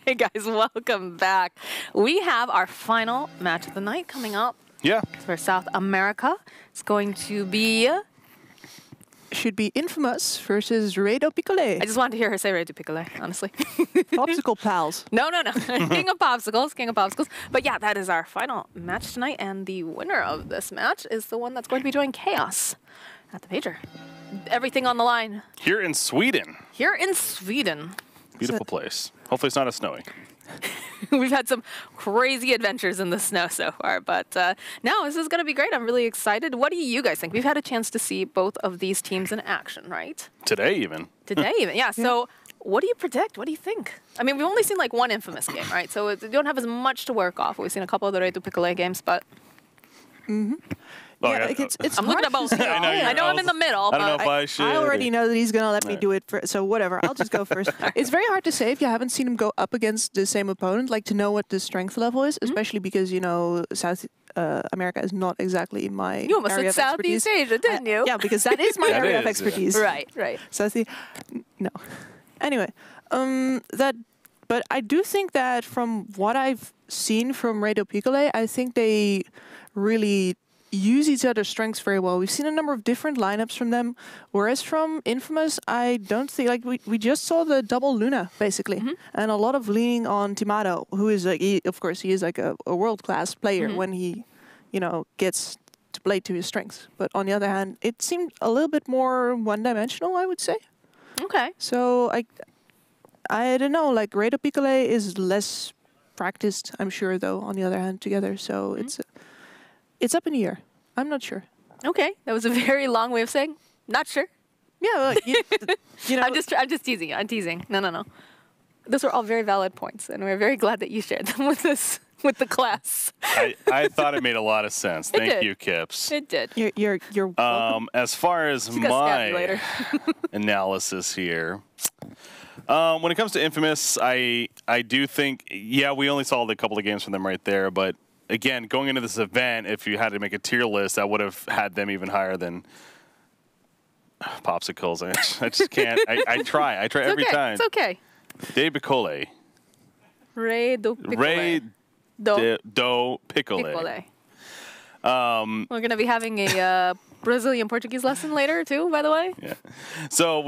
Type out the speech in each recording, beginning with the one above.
Hey guys, welcome back. We have our final match of the night coming up. Yeah. For South America. It's going to be... Should be Infamous versus Picolo. I just wanted to hear her say Picolo, honestly. Popsicle pals. No. King of Popsicles. But yeah, that is our final match tonight, and the winner of this match is the one that's going to be doing Chaos at the Major. Everything on the line. Here in Sweden. Beautiful place. Hopefully it's not as snowy. We've had some crazy adventures in the snow so far, but no, this is going to be great. I'm really excited. What do you guys think? We've had a chance to see both of these teams in action, right? Today even. Yeah. So what do you predict? What do you think? I mean, we've only seen like one Infamous game, right? So we don't have as much to work off. We've seen a couple of the Picolo games, but... Oh, yeah, it's I'm looking at both. I know I'm in the middle. I don't know if I should. I already know that he's going to let me do it, so whatever. I'll just go first. It's very hard to say if you haven't seen him go up against the same opponent, like to know what the strength level is, especially because, you know, South America is not exactly my You almost area said of expertise. Southeast Asia, didn't you? Yeah, because that is my area of expertise. Right. So no. Anyway, but I do think that from what I've seen from Picolo, I think they really use each other's strengths very well. We've seen a number of different lineups from them, whereas from Infamous, I don't think, like, we just saw the double Luna, basically, and a lot of leaning on Timado, who is, like, of course, he is like a world-class player when he, you know, gets to play to his strengths. But on the other hand, it seemed a little bit more one-dimensional, I would say. Okay. So, I don't know, like, Picolo is less practiced, I'm sure, though, on the other hand, together, so it's up in the air. I'm not sure. Okay, that was a very long way of saying not sure. Yeah, like, you know. I'm just teasing you. I'm teasing. No. Those were all very valid points, and we're very glad that you shared them with us, with the class. I thought it made a lot of sense. Thank you, Kips. It did. You're welcome. As far as my analysis here, when it comes to Infamous, I do think, yeah, we only saw a couple of games from them right there, but again, going into this event, if you had to make a tier list, I would have had them even higher than Popsicles. I just can't. I try every time. It's okay. Picolo. Picolo. We're going to be having a Brazilian Portuguese lesson later, too, by the way. Yeah. So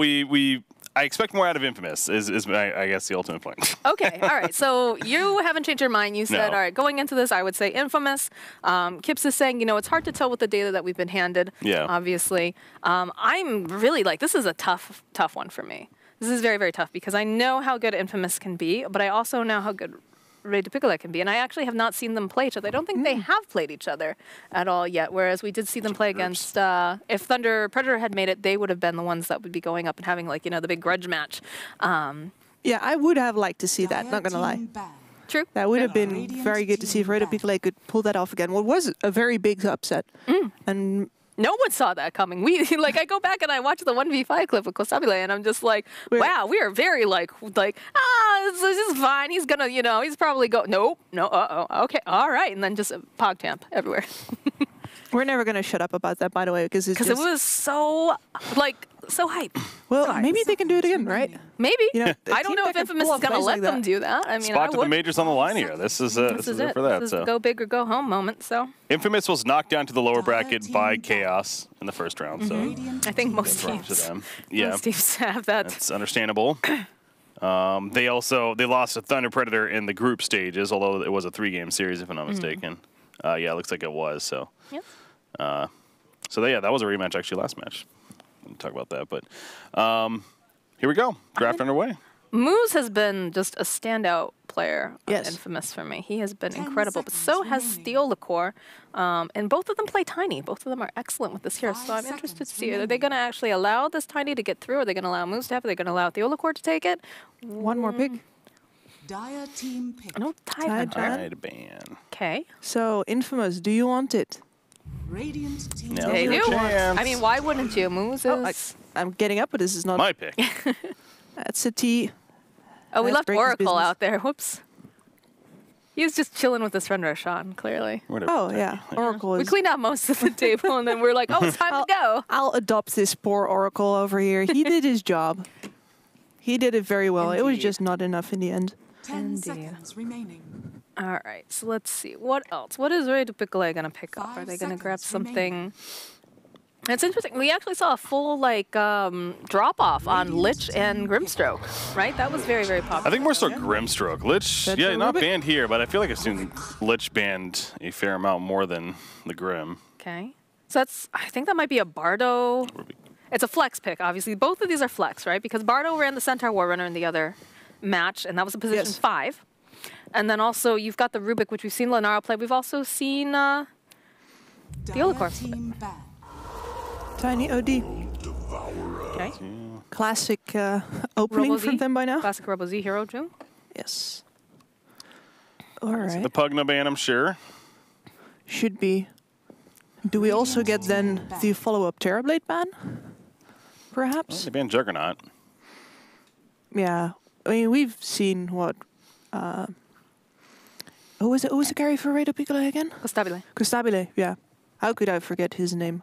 I expect more out of Infamous, is I guess, the ultimate point. Okay, all right. So you haven't changed your mind. You said, all right, going into this, I would say Infamous. Kips is saying, you know, it's hard to tell with the data that we've been handed, obviously. I'm really like, this is a tough one for me. This is very, very tough because I know how good Infamous can be, but I also know how good Picolo can be. And I actually have not seen them play each other. I don't think they have played each other at all yet, whereas we did see them play against, if Thunder Predator had made it, they would have been the ones that would be going up and having, like, you know, the big grudge match. Yeah, I would have liked to see that, not going to lie. True. That would have been very good to see if Picolo could pull that off again. Well, it was a very big upset. And no one saw that coming. I go back and I watch the 1v5 clip with Kostabile, and I'm just like, wow, we are very this is fine. He's gonna, you know, he's probably no, okay, all right, and then just PogChamp everywhere. We're never gonna shut up about that, by the way, because it was so hype. Well, maybe they can do it again, right? Maybe. You know, I don't know if Infamous is gonna let them do that. I mean, Spot to the majors on the line here. This is it for that. This is go big or go home moment. So Infamous was knocked down to the lower bracket by Chaos in the first round. So I think most teams, most teams have that. That's understandable. They lost to Thunder Predator in the group stages, although it was a 3-game series, if I'm not mistaken. Yeah, it looks like it was. So. Yep. That was a rematch actually last match. We'll talk about that, but here we go. Draft underway. Moose has been just a standout player on Infamous for me. He has been incredible, but so has Steelacor. And both of them play Tiny. Both of them are excellent with this here, so I'm interested to see, are they going to actually allow this Tiny to get through? Are they going to allow Moose to have it? Are they going to allow Steelacor to take it? One more pick. Dire team pick. No, Tide ban. Okay. So, Infamous, do you want it? Radiant team. They do. I mean, why wouldn't you? Moose is... I'm getting up, but this is not... My pick. That's a T. Oh, we left Oracle out there. Whoops. He was just chilling with his friend Roshan, clearly. Oh, yeah. Oracle is... We cleaned out most of the table, and then we're like, oh, it's time to go. I'll adopt this poor Oracle over here. He did his job. He did it very well. Indeed. It was just not enough in the end. 10 seconds remaining. All right, so let's see. What else? What is Radio Picolo going to pick up? Are they going to grab something? It's interesting. We actually saw a full drop-off on Lich and Grimstroke, right? That was very, very popular. I think more so Grimstroke. Lich, yeah, not banned here, but I feel like I've seen Lich banned a fair amount more than the Grim. Okay. So I think that might be a Bardo. It's a flex pick, obviously. Both of these are flex, right? Because Bardo ran the Centaur Warrunner in the other match, and that was a position 5. And then also you've got the Rubik, which we've seen Lenaro play. We've also seen the Olacorp. Tiny OD. Okay. Classic opening from them by now. Classic RoboZ hero too. Yes. All right. The Pugna ban, I'm sure. Should be. Do we also get then the follow-up Terrorblade ban? Perhaps? Well, they banned Juggernaut. Yeah. I mean, we've seen what... who was the carry for Radio Picolo again? Costabile. Costabile, yeah. How could I forget his name?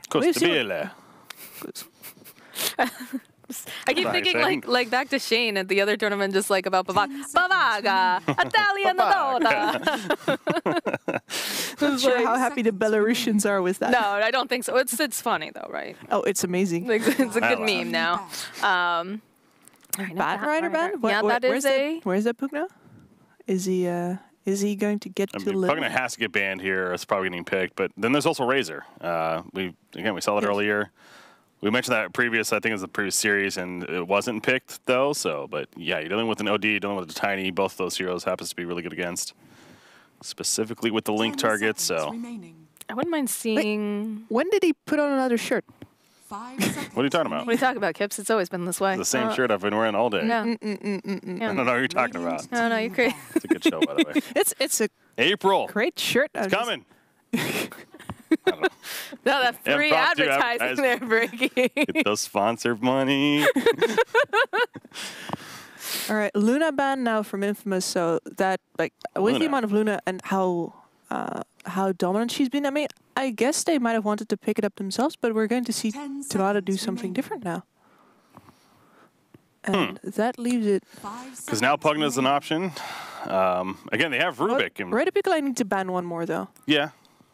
Costabile. I keep thinking like back to Shane at the other tournament, just like about Bavaga, Italian Dota. Not sure how happy the Belarusians are with that. No, I don't think so. It's funny though, right? Oh, it's amazing. It's a good meme now. Bad Rider ban? Yeah, that is a... Where's that Pugna? Is he going to get to live? Pugna has to get banned here. It's probably getting picked. But then there's also Razor. We saw that earlier. We mentioned that previous, I think it was the previous series, and it wasn't picked though. So, but yeah, you're dealing with an OD, you're dealing with a Tiny. Both of those heroes happens to be really good against, specifically with the Link targets. So, I wouldn't mind seeing. Wait, when did he put on another shirt? 5 seconds. What are you talking about? What are you talking about, Kips? It's always been this way. The same shirt I've been wearing all day. No. I don't know what you're talking about. No, you're crazy. It's a good show, by the way. It's a April. great shirt. It's coming. No, that's free advertising there, Briggy. Get those sponsor money. All right, Luna ban now from Infamous, so that with the amount of Luna and how dominant she's been, I mean, I guess they might have wanted to pick it up themselves, but we're going to see Dota do something different now. And that leaves it... Because now Pugna is an option. Again, they have Rubik. And Radio Picolo need to ban one more, though. Yeah.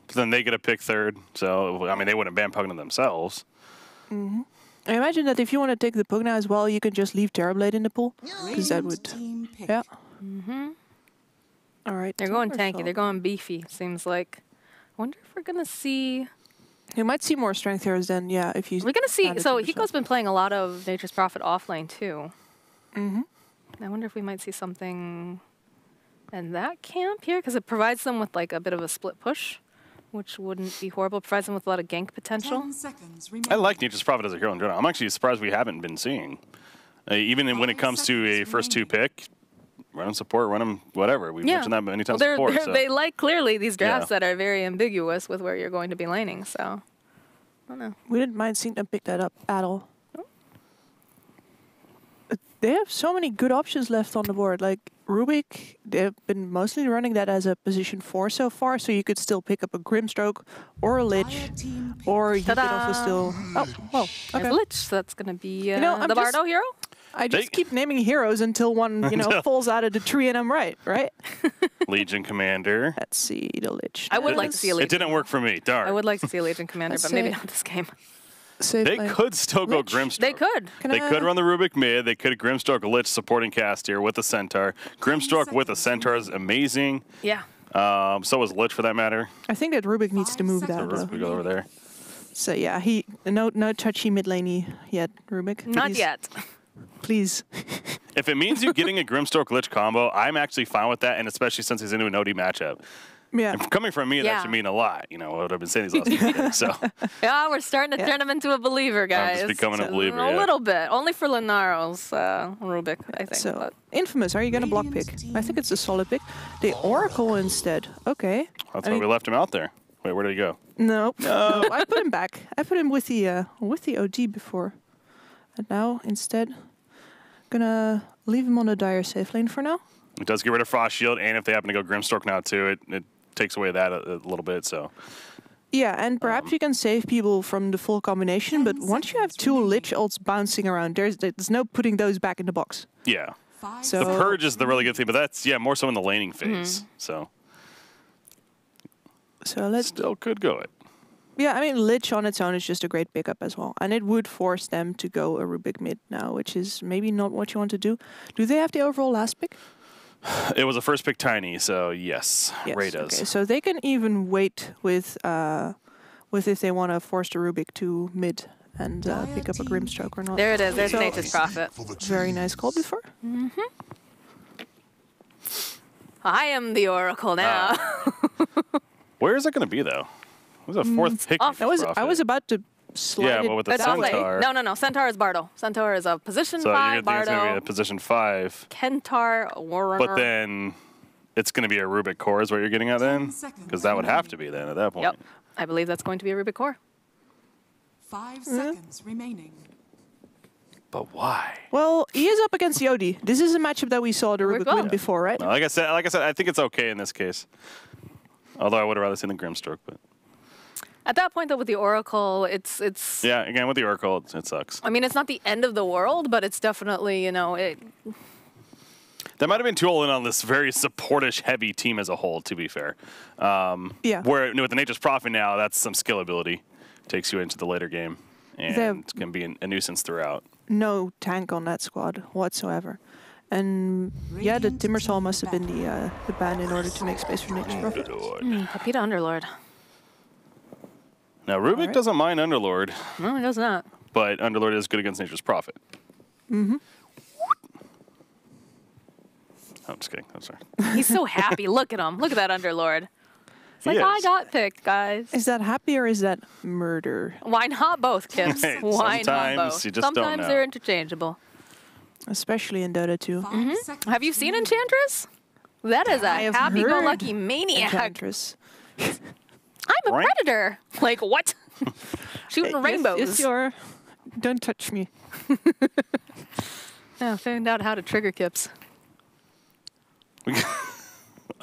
But then they get a pick third. So, I mean, they wouldn't ban Pugna themselves. I imagine that if you want to take the Pugna as well, you can just leave Terrorblade in the pool. Because that would... Yeah. All right. They're going tanky. They're going beefy, seems like. I wonder if we're going to see... You might see more strength heroes then, yeah, if you... We're going to see... So Hiko's been playing a lot of Nature's Prophet offlane, too. I wonder if we might see something in that camp here, because it provides them with like a bit of a split push, which wouldn't be horrible. It provides them with a lot of gank potential. I like Nature's Prophet as a hero in general. I'm actually surprised we haven't been seeing. Even when it comes to a first 2 pick, run him support, run him whatever. We've mentioned that many times before. So. They like clearly these drafts that are very ambiguous with where you're going to be laning, so I don't know. We didn't mind seeing them pick that up at all. They have so many good options left on the board. Like Rubik, they've been mostly running that as a position 4 so far, so you could still pick up a Grimstroke or a Lich, or you could also still... Oh, well, okay. Lich, so that's going to be the Bardo hero? I just keep naming heroes until one, falls out of the tree and I'm right? Legion Commander. Let's see, the Lich. I would like to see a Legion. It didn't work for me, darn. I would like to see a Legion Commander, but maybe not this game. They could still go Grimstroke. They could. They could run the Rubik mid. They could Grimstroke a Lich supporting cast here with a Centaur. Grimstroke with a Centaur is amazing. Yeah. So is Lich for that matter. I think that Rubik needs to move that. So we go over there. So yeah, no touchy mid laney yet, Rubik. Please. Not yet. Please. If it means you getting a Grimstroke Lich combo, I'm actually fine with that, and especially since he's into an OD matchup. Yeah. And coming from me, that should mean a lot. What I've been saying these last few years. So. Yeah, we're starting to turn him into a believer, guys. I'm just becoming a believer. A little bit. Only for Lenaro's Rubik, I think. So, Infamous, are you going to block pick? I think it's a solid pick. The Oracle instead. Okay. That's why we left him out there. Wait, where did he go? No. I put him back. I put him with the OG before. And now, instead, gonna leave him on the Dire safe lane for now. It does get rid of Frost Shield, and if they happen to go Grimstroke now too, it takes away that a little bit. So. Yeah, and perhaps you can save people from the full combination, but once you have 2 Lich ults bouncing around, there's no putting those back in the box. Yeah. So the purge is the really good thing, but that's more so in the laning phase. So let's still could go it. Yeah, I mean, Lich on its own is just a great pickup as well. And it would force them to go a Rubik mid now, which is maybe not what you want to do. Do they have the overall last pick? It was a first pick Tiny, so yes. Ray does. Okay, so they can even wait with if they want to force the Rubik to mid and pick up a Grimstroke or not. There it is. There's Nature's Prophet. Very nice call before. I am the Oracle now. Where is it going to be, though? It was a fourth pick. I was about to slide but with the Centaur. No. Centaur is Bardo. Centaur is a position 5, So you're Bardo. it's going to be a position 5. Kentaur, Warrunner. But then it's going to be a Rubik core is what you're getting at then? Because that would have to be then at that point. Yep. I believe that's going to be a Rubik core. 5 seconds remaining. But why? Well, he is up against the OD. This is a matchup that we saw the Rubik win before, right? No, like I said, I think it's okay in this case. Although I would have rather seen the Grimstroke, but at that point, though, with the Oracle, it's yeah. Again, with the Oracle, it sucks. I mean, it's not the end of the world, but it's definitely That might have been too all in on this very supportish heavy team as a whole. To be fair, Where with the Nature's Prophet now, that's some skill ability, takes you into the later game, and it's gonna be a nuisance throughout. No tank on that squad whatsoever. And yeah, the Timbersaw must have been the ban in order to make space for Nature's Prophet. Papita Underlord. Now, Rubik doesn't mind Underlord. No, he does not. But Underlord is good against Nature's Prophet. Mm-hmm. I'm just kidding. I'm sorry. He's so happy. Look at him. Look at that Underlord. It's like, I got picked, guys. Is that happy or is that murder? Why not both, Kips? Hey, Why not sometimes both? you just don't Sometimes know. they're interchangeable. Especially in Dota 2. Have you seen Enchantress? That is a happy-go-lucky maniac. Enchantress. I'm a predator. Like, what? Shooting rainbows. It's your... Don't touch me. Yeah, found out how to trigger Kips.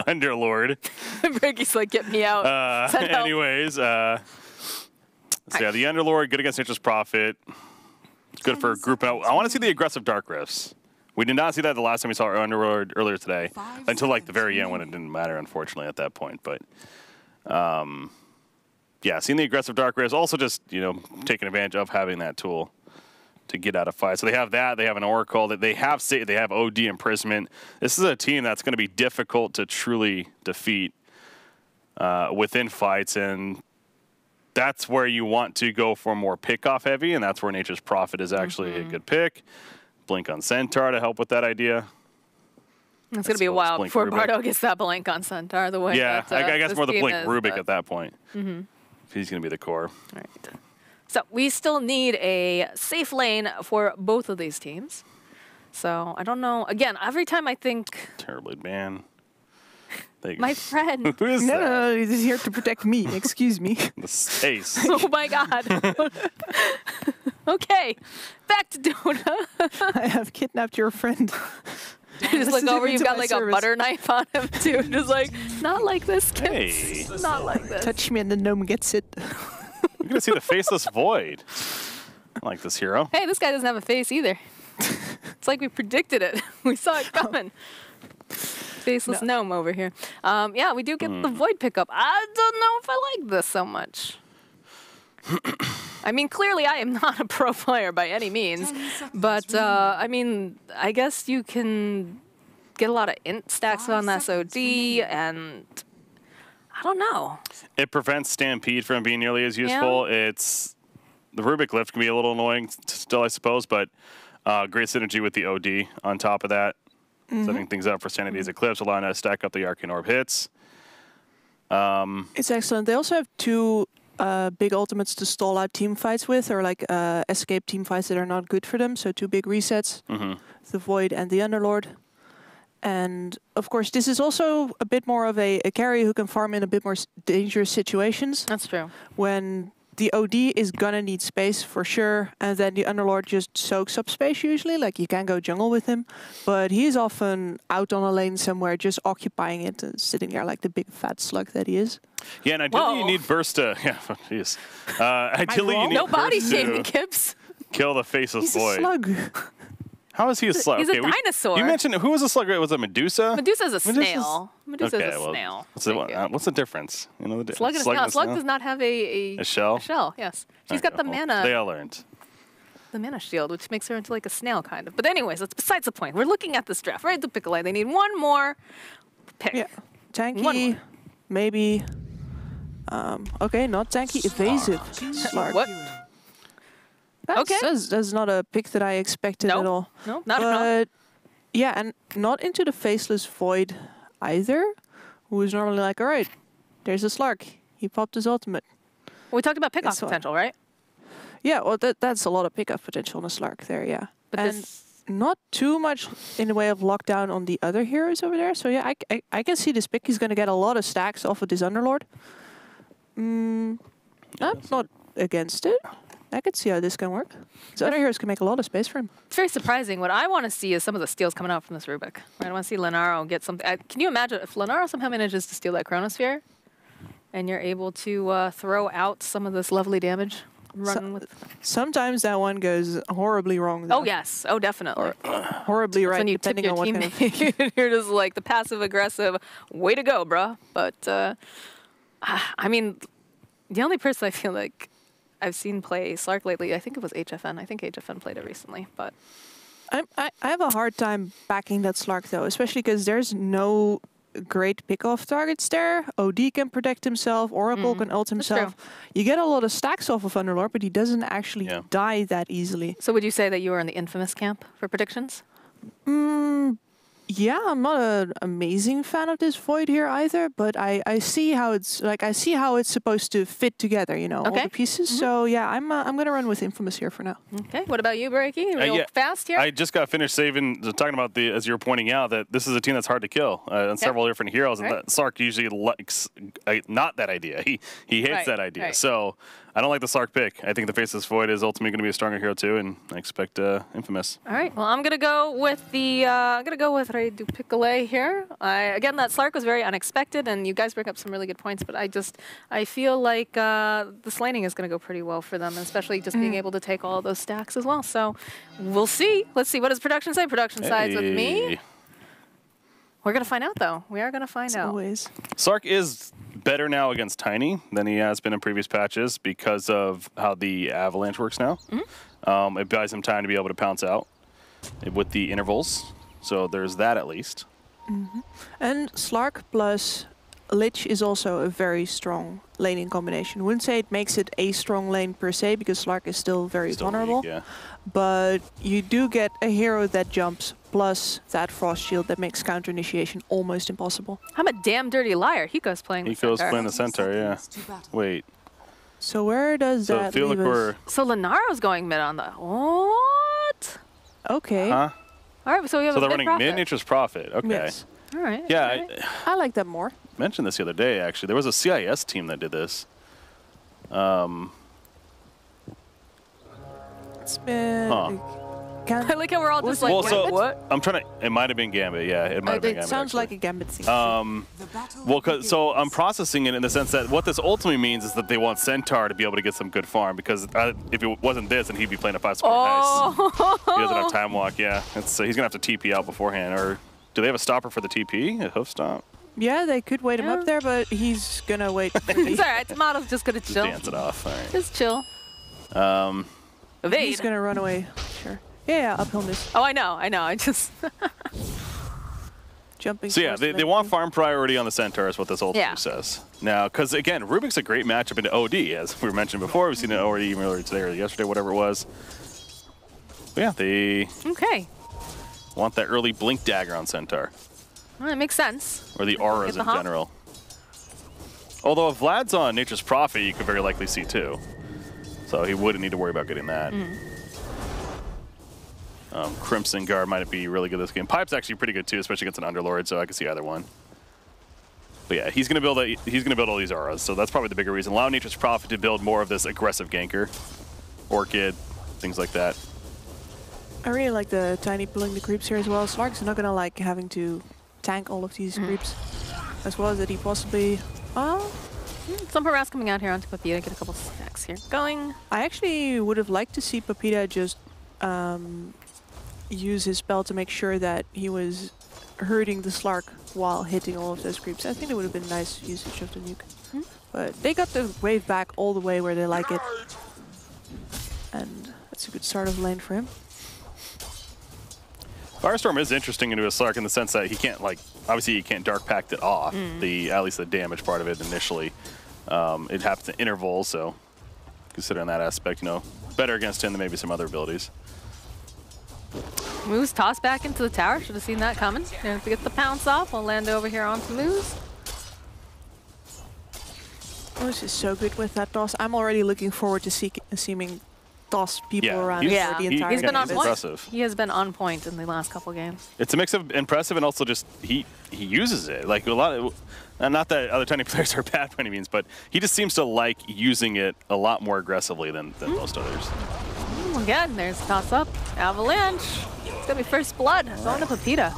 Underlord. Ricky's like, get me out. Anyways, so yeah, the Underlord, good against Nature's Prophet. It's good for group out. I want to see the aggressive Dark Rifts. We did not see that the last time we saw our Underlord earlier today, until like the very end when it didn't matter, unfortunately, at that point. But yeah, seeing the aggressive Dark Rifts, also just taking advantage of having that tool to get out of fight. So they have that. They have an Oracle. They have OD Imprisonment. This is a team that's going to be difficult to truly defeat within fights, and that's where you want to go for more pick-off heavy, and that's where Nature's Prophet is actually a good pick. Blink on Centaur to help with that idea. It's going to be a while before Bardo gets that blink on Centaur the way that, I guess more the blink Rubik but at that point. If he's going to be the core. All right. So we still need a safe lane for both of these teams. So I don't know. Again, every time I think... Terribly banned. My friend. Who is that? No, he's here to protect me. Excuse me. The space. Oh my god. Okay, back to Dota. I have kidnapped your friend. Just look over, you've got like a butter knife on him too. Just like, not like this, kids. Hey. Not like this. Touch me and the gnome gets it. You're going to see the Faceless Void. I like this hero. Hey, this guy doesn't have a face either. It's like we predicted it. We saw it coming. Faceless gnome over here. Yeah, we do get the Void pickup. I don't know if I like this so much. I mean, clearly I am not a pro player by any means, but I mean, I guess you can get a lot of int stacks on that SOD, and I don't know. It prevents Stampede from being nearly as useful. Yeah. The Rubik lift can be a little annoying still, I suppose, but great synergy with the OD on top of that. Setting things up for Sanity's Eclipse, allowing us to stack up the Arcane Orb hits. It's excellent. They also have two big ultimates to stall out team fights with, or like escape team fights that are not good for them. So two big resets, the Void and the Underlord. And of course, this is also a bit more of a carry who can farm in a bit more dangerous situations. That's true. When the OD is gonna need space for sure, and then the Underlord just soaks up space usually. Like you can go jungle with him, but he's often out on a lane somewhere, just occupying it, and sitting there like the big fat slug that he is. Yeah, and ideally you need burst to. Yeah, jeez. Ideally you need no body burst shaming, to Kips. kill the Faceless He's Void. a slug. How is he a slug? He's a dinosaur. You mentioned, who was a slug? Was it Medusa? Medusa's a snail. Medusa's a snail. What's the difference? You know, slug and a snail. Slug does not have a shell? A shell, yes. She's got the mana. They all learned. The mana shield, which makes her into like a snail, kind of. But anyways, that's besides the point. We're looking at this draft. Right, the Picolo. They need one more pick. Yeah. Tanky, maybe. Okay, not tanky. Evasive. Slark. What? That's not a pick that I expected at all. No, not at all. Yeah, and not into the Faceless Void either, who is normally like, all right, there's a Slark. He popped his ultimate. We talked about pickoff potential, right? Yeah, well, that's a lot of pickoff potential on a Slark there, yeah. But and not too much in the way of lockdown on the other heroes over there. So yeah, I can see this pick. He's going to get a lot of stacks off of this Underlord. I'm not against it. I could see how this can work. His other heroes can make a lot of space for him. It's very surprising. What I want to see is some of the steals coming out from this Rubik. Right? I want to see Lenaro get something. Can you imagine if Lenaro somehow manages to steal that Chronosphere and you're able to throw out some of this lovely damage? Sometimes that one goes horribly wrong, though. Oh, yes. Oh, definitely. Or horribly right, depending on what kind of... You're just like the passive-aggressive, way to go, bruh. But, I mean, the only person I feel like I've seen play Slark lately, I think it was HFN. I think HFN played it recently, but... I have a hard time backing that Slark, though, especially because there's no great pick-off targets there. OD can protect himself, Oracle can ult himself. You get a lot of stacks off of Underlord, but he doesn't actually die that easily. So would you say that you were in the infamous camp for predictions? Yeah, I'm not an amazing fan of this Void here either, but I see how it's supposed to fit together, you know, all the pieces. So yeah, I'm gonna run with Infamous here for now. Okay, what about you, Breaky? Real fast here? I just got finished talking about as you were pointing out, that this is a team that's hard to kill on several different heroes, and that Slark usually likes not that idea. He hates that idea. So I don't like the Slark pick. I think the Faceless Void is ultimately going to be a stronger hero too, and I expect Infamous. All right. Well, I'm gonna go with Rey du Picolo here. Again, that Slark was very unexpected, and you guys bring up some really good points. But I feel like this laning is going to go pretty well for them, especially just being able to take all of those stacks as well. So we'll see. Let's see. What does production say? Production sides with me. We're going to find out, though. We are going to find out. Always. Slark is better now against Tiny than he has been in previous patches because of how the Avalanche works now. It buys him time to be able to pounce out with the intervals. So there's that at least. And Slark plus Lich is also a very strong laning combination. Wouldn't say it makes it a strong lane per se, because Slark is still very vulnerable. Weak, but you do get a hero that jumps plus that Frost Shield that makes counter initiation almost impossible. I'm a damn dirty liar. Hiko's playing the center. Hiko's playing the center, yeah. Wait. So where does that leave us? So Lenaro's going mid on the... What? Okay. Huh? All right, so we have they're running mid-Nature's Prophet. Okay. Yes. All right. Yeah. I like that more. I mentioned this the other day, actually. There was a CIS team that did this. It's been... I like how we're all just like, what? I'm trying to... It might have been Gambit, yeah. It might have been Gambit, It sounds actually. like a Gambit thing. So I'm processing it in the sense that what this ultimately means is that they want Centaur to be able to get some good farm, because if it wasn't this, then he'd be playing a 5-square dice. He doesn't have time walk, yeah. He's going to have to TP out beforehand. Or do they have a stopper for the TP? A hoof stop? Yeah, they could wait him up there, but he's going to wait. It's all right. Tomato's just going to chill. Dance it off. All right. Just chill. He's going to run away. Sure. Yeah, uphill miss. Oh, I know. I just... Jumping. So yeah, they want farm priority on the Centaur is what this ultimately says. Now, because again, Rubik's a great matchup into OD, as we mentioned before. We've seen it already even earlier today or yesterday, whatever it was. But yeah, they want that early blink dagger on Centaur. Well, it makes sense. Or the auras in general. Although if Vlad's on Nature's Prophet, you could very likely see too. So he wouldn't need to worry about getting that. Crimson Guard might be really good this game. Pipe's actually pretty good too, especially against an Underlord, so I can see either one. But yeah, he's gonna build all these auras, so that's probably the bigger reason. Allow Nature's Prophet to build more of this aggressive ganker, Orchid, things like that. I really like the Tiny pulling the creeps here as well. Slark's not gonna like having to tank all of these creeps, as well as that he possibly. Some harass coming out here onto Papita, get a couple stacks here going. I actually would have liked to see Papita just use his spell to make sure that he was hurting the Slark while hitting all of those creeps. I think it would have been nice usage of the nuke. But they got the wave back all the way where they like it. And that's a good start of lane for him. Firestorm is interesting into a Slark in the sense that he can't, like, obviously he can't Dark Pact it off, at least the damage part of it initially. It happens at intervals, so considering that aspect, you know, better against him than maybe some other abilities. Moose tossed back into the tower. Should have seen that coming. And to get the pounce off, we'll land over here onto Moose. Moose is so good with that toss. I'm already looking forward to seeing toss people around for the entire He's been on point. Impressive. He has been on point in the last couple games. It's a mix of impressive and also just he uses it. Like a lot of, not that other Tiny players are bad by any means, but he just seems to like using it a lot more aggressively than most others. Again, there's toss up. Avalanche. It's gonna be first blood. Going to Pepita.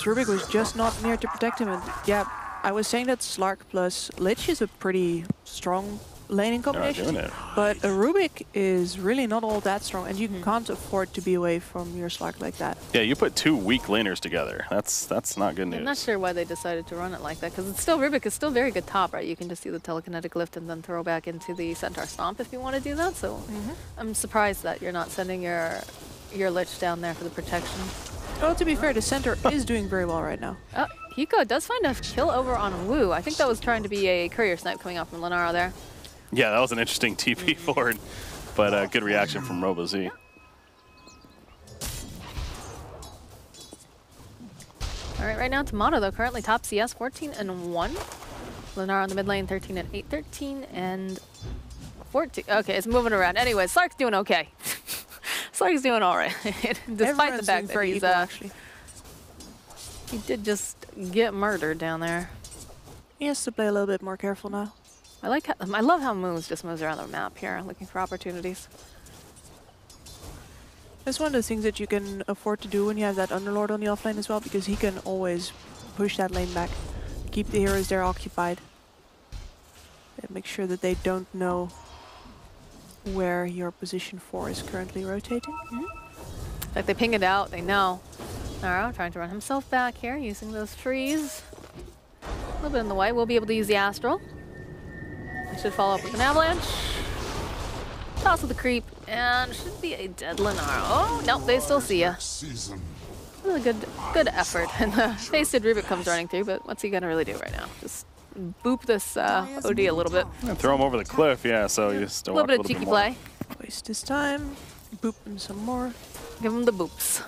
Rubik was just not near to protect him. And yeah, I was saying that Slark plus Lich is a pretty strong laning combination. But a Rubik is really not all that strong, and you can't afford to be away from your Slark like that. Yeah, you put two weak laners together. That's not good news. I'm not sure why they decided to run it like that, because it's still Rubik is still very good top, right? You can just do the telekinetic lift and then throw back into the Centaur Stomp if you want to do that. So I'm surprised that you're not sending your Lich down there for the protection. Well, to be fair, the Centaur is doing very well right now. Hiko does find a kill over on Wu. I think that was trying to be a courier snipe coming up from Lenaro there. Yeah, that was an interesting TP forward, but good reaction from RoboZ. All right, right now Tomato though currently top CS 14-1. Lenaro on the mid lane 13-8, 13 and 14. Okay, it's moving around. Anyway, Slark's doing okay. Slark's doing all right, despite the fact that he's he did just get murdered down there. He has to play a little bit more careful now. I love how Moose just moves around the map here, looking for opportunities. That's one of the things that you can afford to do when you have that Underlord on the offlane as well, because he can always push that lane back, keep the heroes there occupied, and make sure that they don't know where your position 4 is currently rotating. Like they ping it out, they know. Naro trying to run himself back here, using those trees. A little bit in the way. We'll be able to use the Astral. I should follow up with an Avalanche. Toss with the creep, and should be a dead Lenaro. Oh, nope, they still see ya. Really good effort. And the Faced Rubik comes running through, but what's he gonna really do right now? Just boop this OD a little bit. Throw him over the cliff, yeah, so you just a little bit of cheeky play. Waste his time, boop him some more. Give him the boops.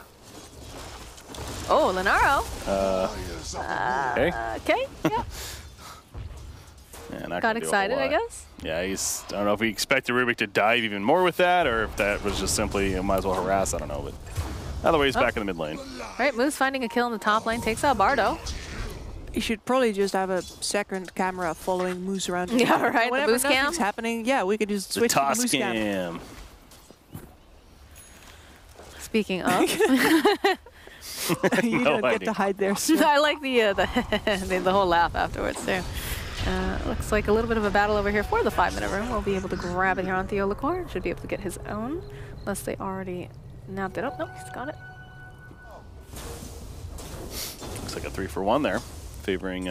Oh, Lenaro. Okay, yeah. Yeah, got excited, I guess. Yeah, I don't know if we expected Rubik to dive even more with that, or if that was just simply, you might as well harass, I don't know, but either way, he's back in the mid lane. All right, Moose finding a kill in the top lane, takes out Bardo. You should probably just have a second camera following Moose around. Yeah, right, whenever the Moose cam? nothing's happening, yeah, we could just switch to the Moose cam. Speaking of. You don't get to hide there. So. I like the whole laugh afterwards too. Looks like a little bit of a battle over here for the 5-minute room. We'll be able to grab it here on Theo Lecor. Should be able to get his own, unless they already nabbed it up. Nope, he's got it. Looks like a 3-for-1 there, favoring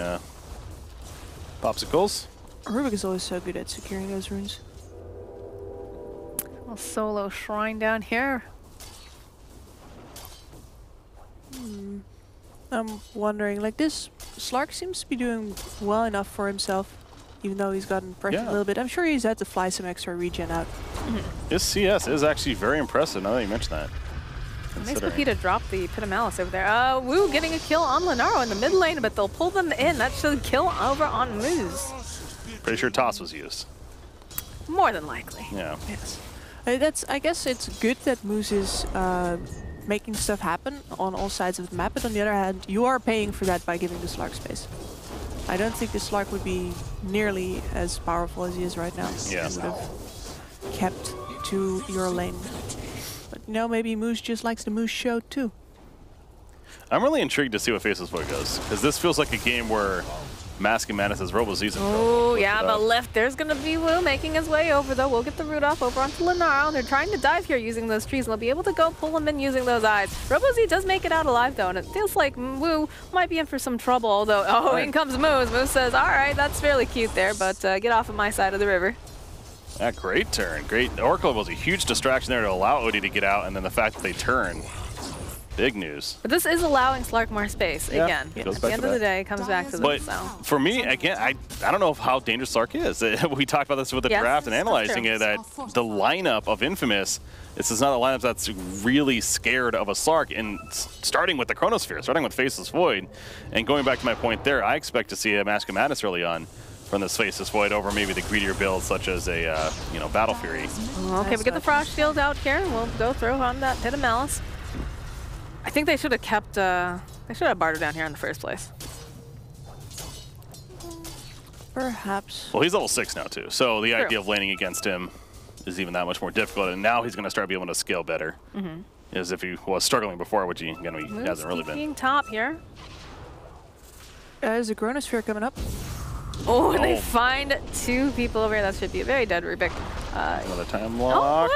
Popsicles. Rubik is always so good at securing those runes. A solo shrine down here. I'm wondering, like this, Slark seems to be doing well enough for himself, even though he's gotten pressured a little bit. I'm sure he's had to fly some extra regen out. His CS is actually very impressive, now that you mention that. Makes Pepita drop the Pit of Malice over there. Wu getting a kill on Lenaro in the mid lane, but they'll pull them in. That should kill over on Moose. Pretty sure toss was used. More than likely. Yeah. Yes. I guess it's good that Moose is making stuff happen on all sides of the map, but on the other hand, you are paying for that by giving the Slark space. I don't think the Slark would be nearly as powerful as he is right now. Yeah. He would have kept to your lane. But you know, maybe Moose just likes the Moose show too. I'm really intrigued to see what Faceless Void goes, because this feels like a game where Mask and Madness as RoboZ's in trouble. Oh, yeah, but left there's going to be Wu making his way over, though. We'll get the root off over onto Lenaro. They're trying to dive here using those trees, and they'll be able to go pull him in using those eyes. RoboZ does make it out alive, though, and it feels like Wu might be in for some trouble, although, in comes Moose. Moose says, all right, that's fairly cute there, but get off of my side of the river. Yeah, great turn. Great. Oracle was a huge distraction there to allow Odie to get out, and then the fact that they turn. Big news. But this is allowing Slark more space, again. At the end of the day, it comes back to this. But for me, again, I don't know how dangerous Slark is. We talked about this with the draft and analyzing it, that the lineup of Infamous, this is not a lineup that's really scared of a Slark, and starting with the Chronosphere, starting with Faceless Void, and going back to my point there, I expect to see a Mask of Madness early on from this Faceless Void over maybe the greedier build such as a, Battle Fury. Okay, we get the Frost Shield out here, and we'll go through on that Pit of Malice. I think they should have kept, they should have bartered down here in the first place. Perhaps. Well, he's level 6 now too, so the idea of laning against him is even that much more difficult, and now he's going to start being able to scale better. As if he was struggling before, which he hasn't really been. Being top here. There's a Chronosphere coming up. Oh, and they find 2 people over here. That should be a very dead Rubik. Another time lock.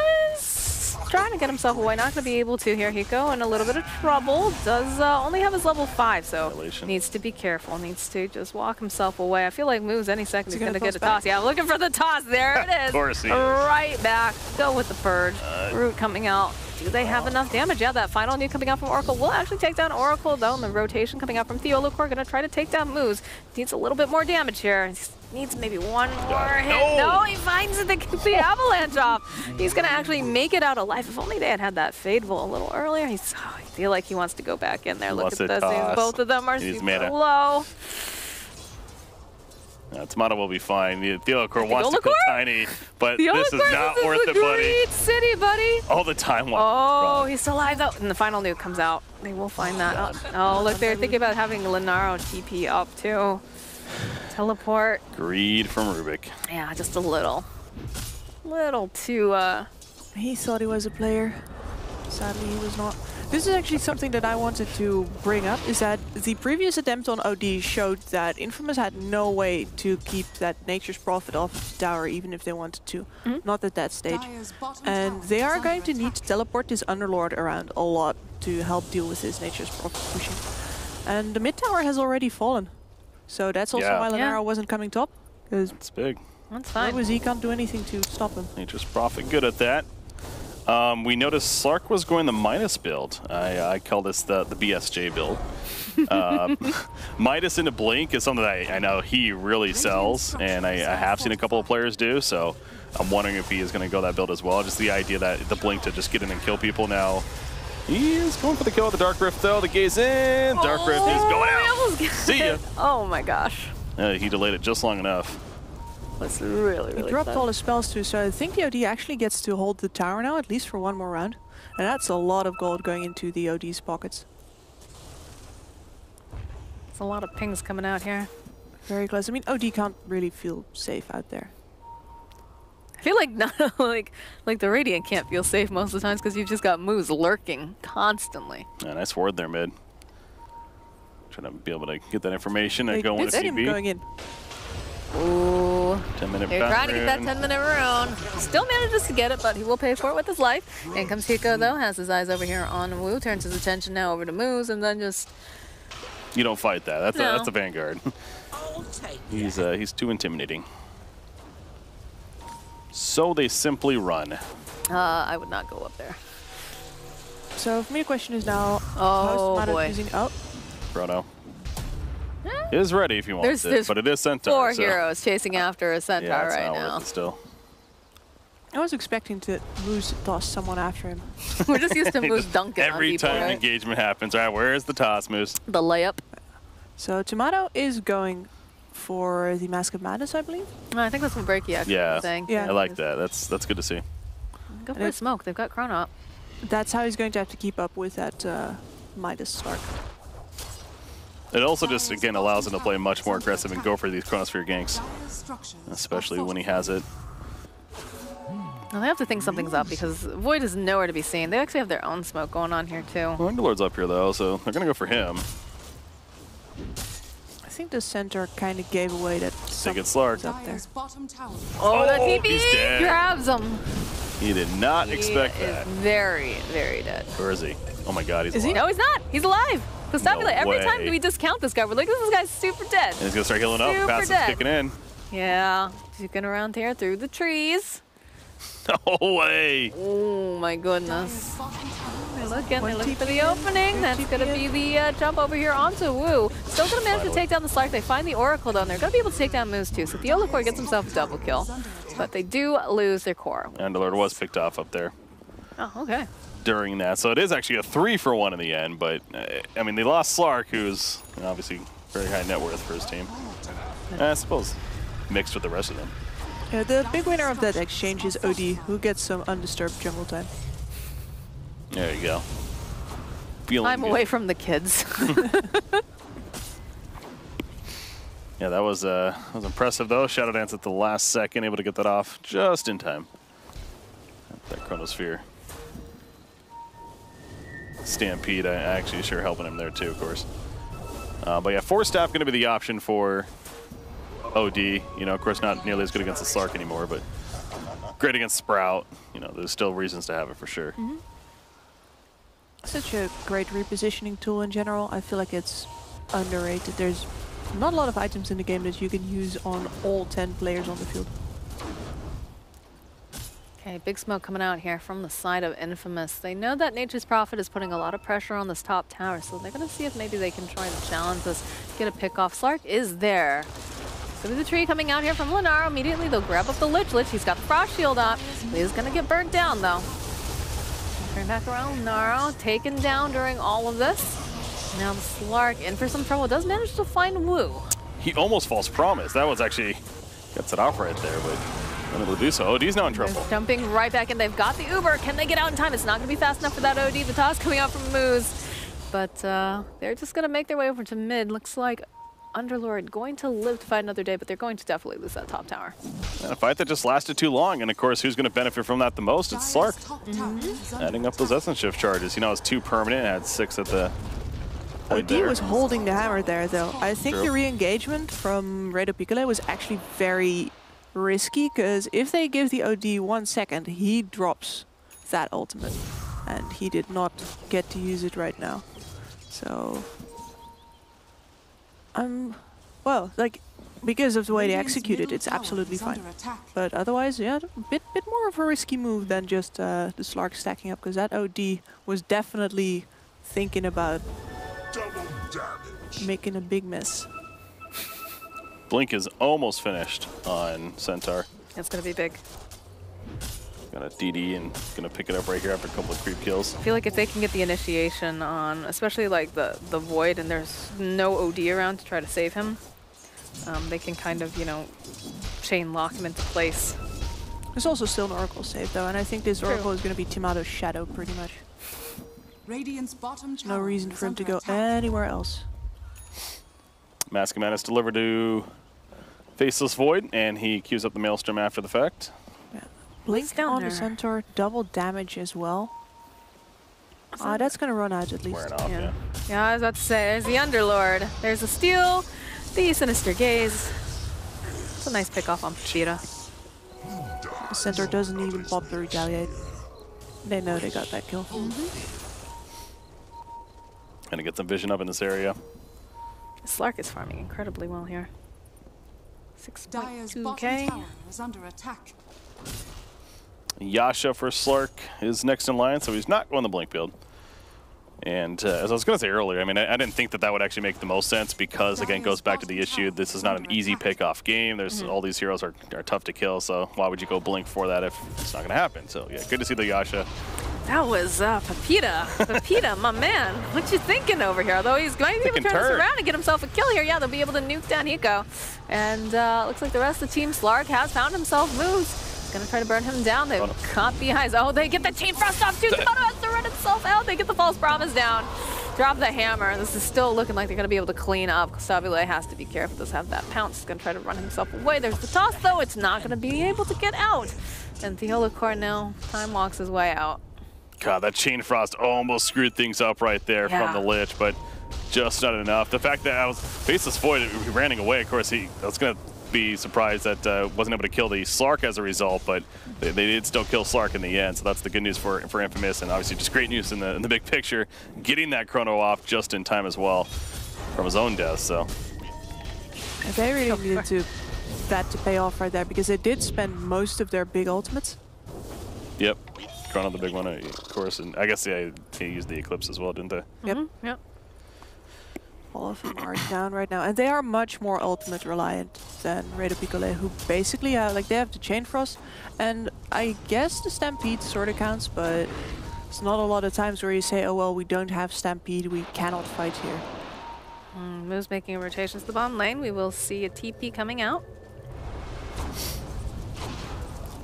Trying to get himself away, not going to be able to here. Hiko in a little bit of trouble. Does only have his level 5, so needs to be careful. Needs to just walk himself away. I feel like moves any second he's going to get a toss. Yeah, looking for the toss. There it is. Of course he is. Right back. Go with the purge. Root coming out. Do they have enough damage? Yeah, that final nuke coming out from Oracle will actually take down Oracle, though, and the rotation coming out from Theolocor going to try to take down Moose. Needs a little bit more damage here. Needs maybe one more hit. No, he finds the avalanche off. He's going to actually make it out alive. If only they had that Fadeville a little earlier. I feel like he wants to go back in there. Look at this. Both of them are super low. Tomato will be fine. The Theolocor wants to go tiny, but this is not worth it, buddy. Great city, buddy. All the time. Oh, he's still alive, though. And the final nuke comes out. They will find that out. Oh, look, they're thinking about having Lenaro TP up, too. Teleport. Greed from Rubik. Yeah, just a little. Little too, He thought he was a player. Sadly, he was not. This is actually something that I wanted to bring up, is that the previous attempt on OD showed that Infamous had no way to keep that Nature's Prophet off the tower, even if they wanted to. Not at that stage. And they are going to need to teleport this Underlord around a lot to help deal with this Nature's Prophet pushing. And the mid tower has already fallen. So that's also why Lenaro wasn't coming top. It's big. That's fine. RoboZ can't do anything to stop him. Nature's Prophet, good at that. We noticed Slark was going the Midas build. I call this the BSJ build. Midas into Blink is something that I know he really sells, and I have seen a couple of players do, so I'm wondering if he is going to go that build as well. Just the idea that the Blink to just get in and kill people now. He is going for the kill with the Dark Rift, though. The gaze in. Dark Rift is going out. See ya. Oh, my gosh. He delayed it just long enough. That's really, really He dropped all his spells too, so I think the OD actually gets to hold the tower now, at least for one more round. And that's a lot of gold going into the OD's pockets. It's a lot of pings coming out here. Very close. I mean, OD can't really feel safe out there. I feel like like the Radiant can't feel safe most of the times because you've just got Moose lurking constantly. Yeah, nice ward there, mid. Trying to be able to get that information and go with a CB. Going in. Ooh. 10-minute They're trying to get that 10-minute rune. Still manages to get it, but he will pay for it with his life. In comes Hiko, though, has his eyes over here on Wu, turns his attention now over to Moose, and then just... You don't fight that. That's a Vanguard. He's too intimidating. So they simply run. I would not go up there. So for me, the question is now... Oh, boy. Using, Chrono. Is ready if you want it, but it is Centaur. 4 heroes chasing after a Centaur right now. Still. I was expecting to Moose toss someone after him. We're just used to Moose dunking every on people, time engagement happens. All right, where is the toss, Moose? The layup. So Tomato is going for the Mask of Madness, I believe. I think that's what Breaky actually was saying. Yeah, I like that. That's good to see. Go for a smoke. They've got Chrono up. That's how he's going to have to keep up with that Midas Stark. It also just, again, allows him to play much more aggressive and go for these Chronosphere ganks, especially when he has it. Well, they have to think something's up because Void is nowhere to be seen. They actually have their own smoke going on here, too. Well, Underlord's up here, though, so they're going to go for him. I think the center kind of gave away that Take it, Slark. up there. Oh, the TP he's dead. grabs him. He did not expect He is that. very, very dead. Where is he? Oh my God, he's Is he? alive. No, he's not. He's alive. Constabulate. No Every time way. we discount this guy, we're like, this guy's super dead. And he's gonna start healing up. Super Passive's dead. kicking in. Yeah, he's looking around here through the trees. No way. Oh my goodness. They're looking for the opening. That's going to be the jump over here onto Wu. Still going to manage to take down the Slark. They find the Oracle down there. Going to be able to take down Moose too. So Theola Core gets himself a double kill. But they do lose their core. Underlord was picked off up there Oh, okay. during that. So it is actually a 3-for-1 in the end. But, I mean, they lost Slark, who's obviously very high net worth for his team. I suppose mixed with the rest of them. Yeah, the big winner of that exchange is OD, who gets some undisturbed jungle time. There you go. Feeling I'm good. away from the kids. Yeah, that was impressive though. Shadow Dance at the last second, able to get that off just in time. That Chronosphere. Stampede, I actually sure helping him there too, of course. But yeah, 4-staff going to be the option for OD. You know, of course, not nearly as good against the Slark anymore, but great against Sprout. You know, there's still reasons to have it for sure. Such a great repositioning tool in general. I feel like it's underrated. There's not a lot of items in the game that you can use on all 10 players on the field. Okay, big smoke coming out here from the side of Infamous. They know that Nature's Prophet is putting a lot of pressure on this top tower, so they're going to see if maybe they can try to challenge this, get a pick off. Slark is there. So the tree coming out here from Lenaro. Immediately they'll grab up the Lich. He's got the Frost Shield up. He's going to get burnt down though. Turn back around, Lenaro taken down during all of this. Now the Slark in for some trouble. Does manage to find Wu. He almost false promise. That was actually gets it off right there, but unable to do so. OD's now in trouble. They're jumping right back in. They've got the Uber. Can they get out in time? It's not going to be fast enough for that OD. The toss coming out from Moose. But they're just going to make their way over to mid. Looks like Underlord going to live to fight another day, but they're going to definitely lose that top tower. And a fight that just lasted too long, and of course, who's going to benefit from that the most? It's Slark. Adding up those Essence Shift charges. You know, it's 2 permanent, had 6 at the point OD there. was holding the hammer there, though. I think True. the re-engagement from Rado Picolo was actually very risky, because if they give the OD 1 second, he drops that ultimate. And he did not get to use it right now. So... well, like, because of the way they executed, it's absolutely fine. But otherwise, yeah, a bit more of a risky move than just the Slark stacking up, because that OD was definitely thinking about making a big mess. Blink is almost finished on Centaur. It's going to be big. Got a DD and gonna pick it up right here after a couple of creep kills. I feel like if they can get the initiation on, especially like the Void, and there's no OD around to try to save him, they can kind of, you know, chain lock him into place. There's also still an Oracle save, though, and I think this Oracle is going to be Timato's shadow, pretty much. Radiant's bottom There's no tower reason is for him to under go attack. anywhere else. Mask of Madness delivered to Faceless Void, and he queues up the Maelstrom after the fact. Blink down on there? the Centaur, double damage as well. That's going to run out at least. Wearing off, Yeah. yeah. Yeah, I was about to say, there's the Underlord. There's the Steal, the Sinister Gaze. It's a nice pick off on Pachita. The Centaur doesn't even pop the Retaliate. They know they got that kill. Gonna get some vision up in this area. Slark is farming incredibly well here. Dire's bottom 6.2k. tower is under attack. Yasha for Slark is next in line, so he's not going the Blink build. And as I was going to say earlier, I mean, I didn't think that that would actually make the most sense because, again, it goes back to the issue. This is not an easy pick-off game. There's all these heroes are tough to kill, so why would you go Blink for that if it's not going to happen? So, yeah, good to see the Yasha. That was Pepita. Pepita, my man. What you thinking over here? Although he's going to be able to turn this around and get himself a kill here. Yeah, they'll be able to nuke down Hiko. And looks like the rest of the team, Slark, has found himself moves. Gonna try to burn him down. They've caught behind. Oh, they get the Chain Frost off too. Tomato has to run itself out. They get the False Promise down. Drop the hammer. This is still looking like they're gonna be able to clean up. Constabulate has to be careful. Does have that pounce. He's gonna try to run himself away. There's the toss though. It's not gonna be able to get out. And Theola Cornell time walks his way out. God, that Chain Frost almost screwed things up right there from the Lich, but just not enough. The fact that I was Faceless Void running away, of course, I was going to be surprised that wasn't able to kill the Slark as a result, but they did still kill Slark in the end, so that's the good news for Infamous, and obviously just great news in the big picture, getting that chrono off just in time as well from his own death, so. And they really needed that to pay off right there, because they did spend most of their big ultimates. Yep, chrono the big one, of course, and I guess they used the Eclipse as well, didn't they? Yep. Yep. All of them are down right now, and they are much more ultimate reliant than Radio Picolo, who basically like they have the Chain Frost, and I guess the Stampede sort of counts, but it's not a lot of times where you say, oh well, we don't have Stampede, we cannot fight here. Moves making rotations to the bottom lane. We will see a TP coming out.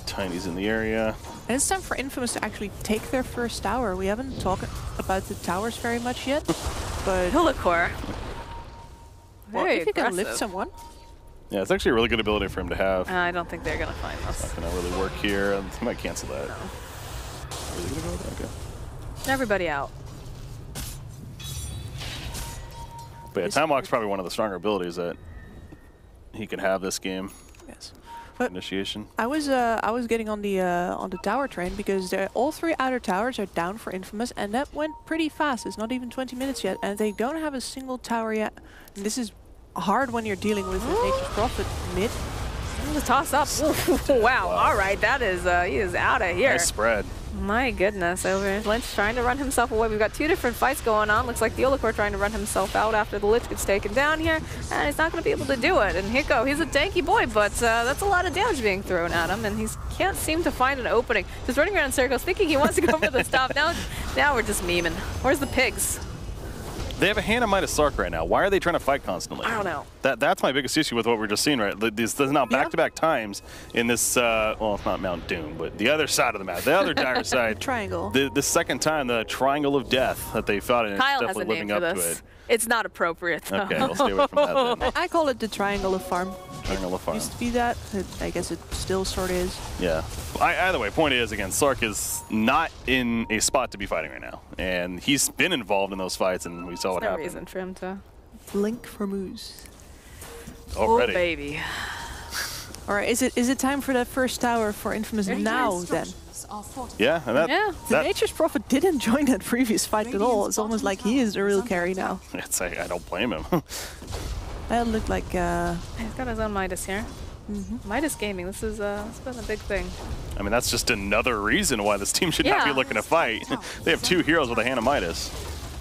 Tiny's in the area. And it's time for Infamous to actually take their first tower. We haven't talked about the towers very much yet, but Holocore. well, Very if you can aggressive. lift someone. Yeah, it's actually a really good ability for him to have. I don't think they're gonna find us. Not gonna really work here. He might cancel that. No. Are they gonna go with that? Okay. Everybody out. But yeah, Time Walk's probably one of the stronger abilities that he can have this game. Yes. But Initiation. I was getting on the tower train because all 3 outer towers are down for Infamous, and that went pretty fast. It's not even 20 minutes yet, and they don't have a single tower yet. And this is hard when you're dealing with Nature's Prophet mid. The toss up. Wow. All right, that is he is out of here. Nice spread. My goodness, over Lynch trying to run himself away. We've got 2 different fights going on. Looks like the Holocore trying to run himself out after the Lich gets taken down here, and he's not going to be able to do it. And Hiko, he's a tanky boy, but that's a lot of damage being thrown at him, and he can't seem to find an opening. Just running around in circles, thinking he wants to go for the stop. Now we're just memeing. Where's the pigs? They have a Hannah Midas Sark right now. Why are they trying to fight constantly? I don't know. That's my biggest issue with what we're just seeing, right? This is now back-to-back times in this, well, it's not Mount Doom, but the other side of the map, the other dire side. Triangle. The second time, the Triangle of Death that they fought in, Kyle it's has a definitely name living for up this. to it. It's not appropriate, though. Okay, we'll stay away from that then. I call it the Triangle of Farm. Triangle of Farm. Used to be that. I guess it still sort of is. Yeah. Either way, point is, again, Sark is not in a spot to be fighting right now. And he's been involved in those fights, and we saw what There's no happened. reason for him to. Blink for moose. Already. Oh, baby. All right, is it time for that first tower for Infamous now then? Yeah, and The Nature's Prophet didn't join that previous fight at all. It's almost like he is the real carry now. I don't blame him. That looked like He's got his own Midas here. Midas Gaming, this is it's been a big thing. I mean, that's just another reason why this team should not be looking to fight. They have 2 heroes with a Hannah Midas.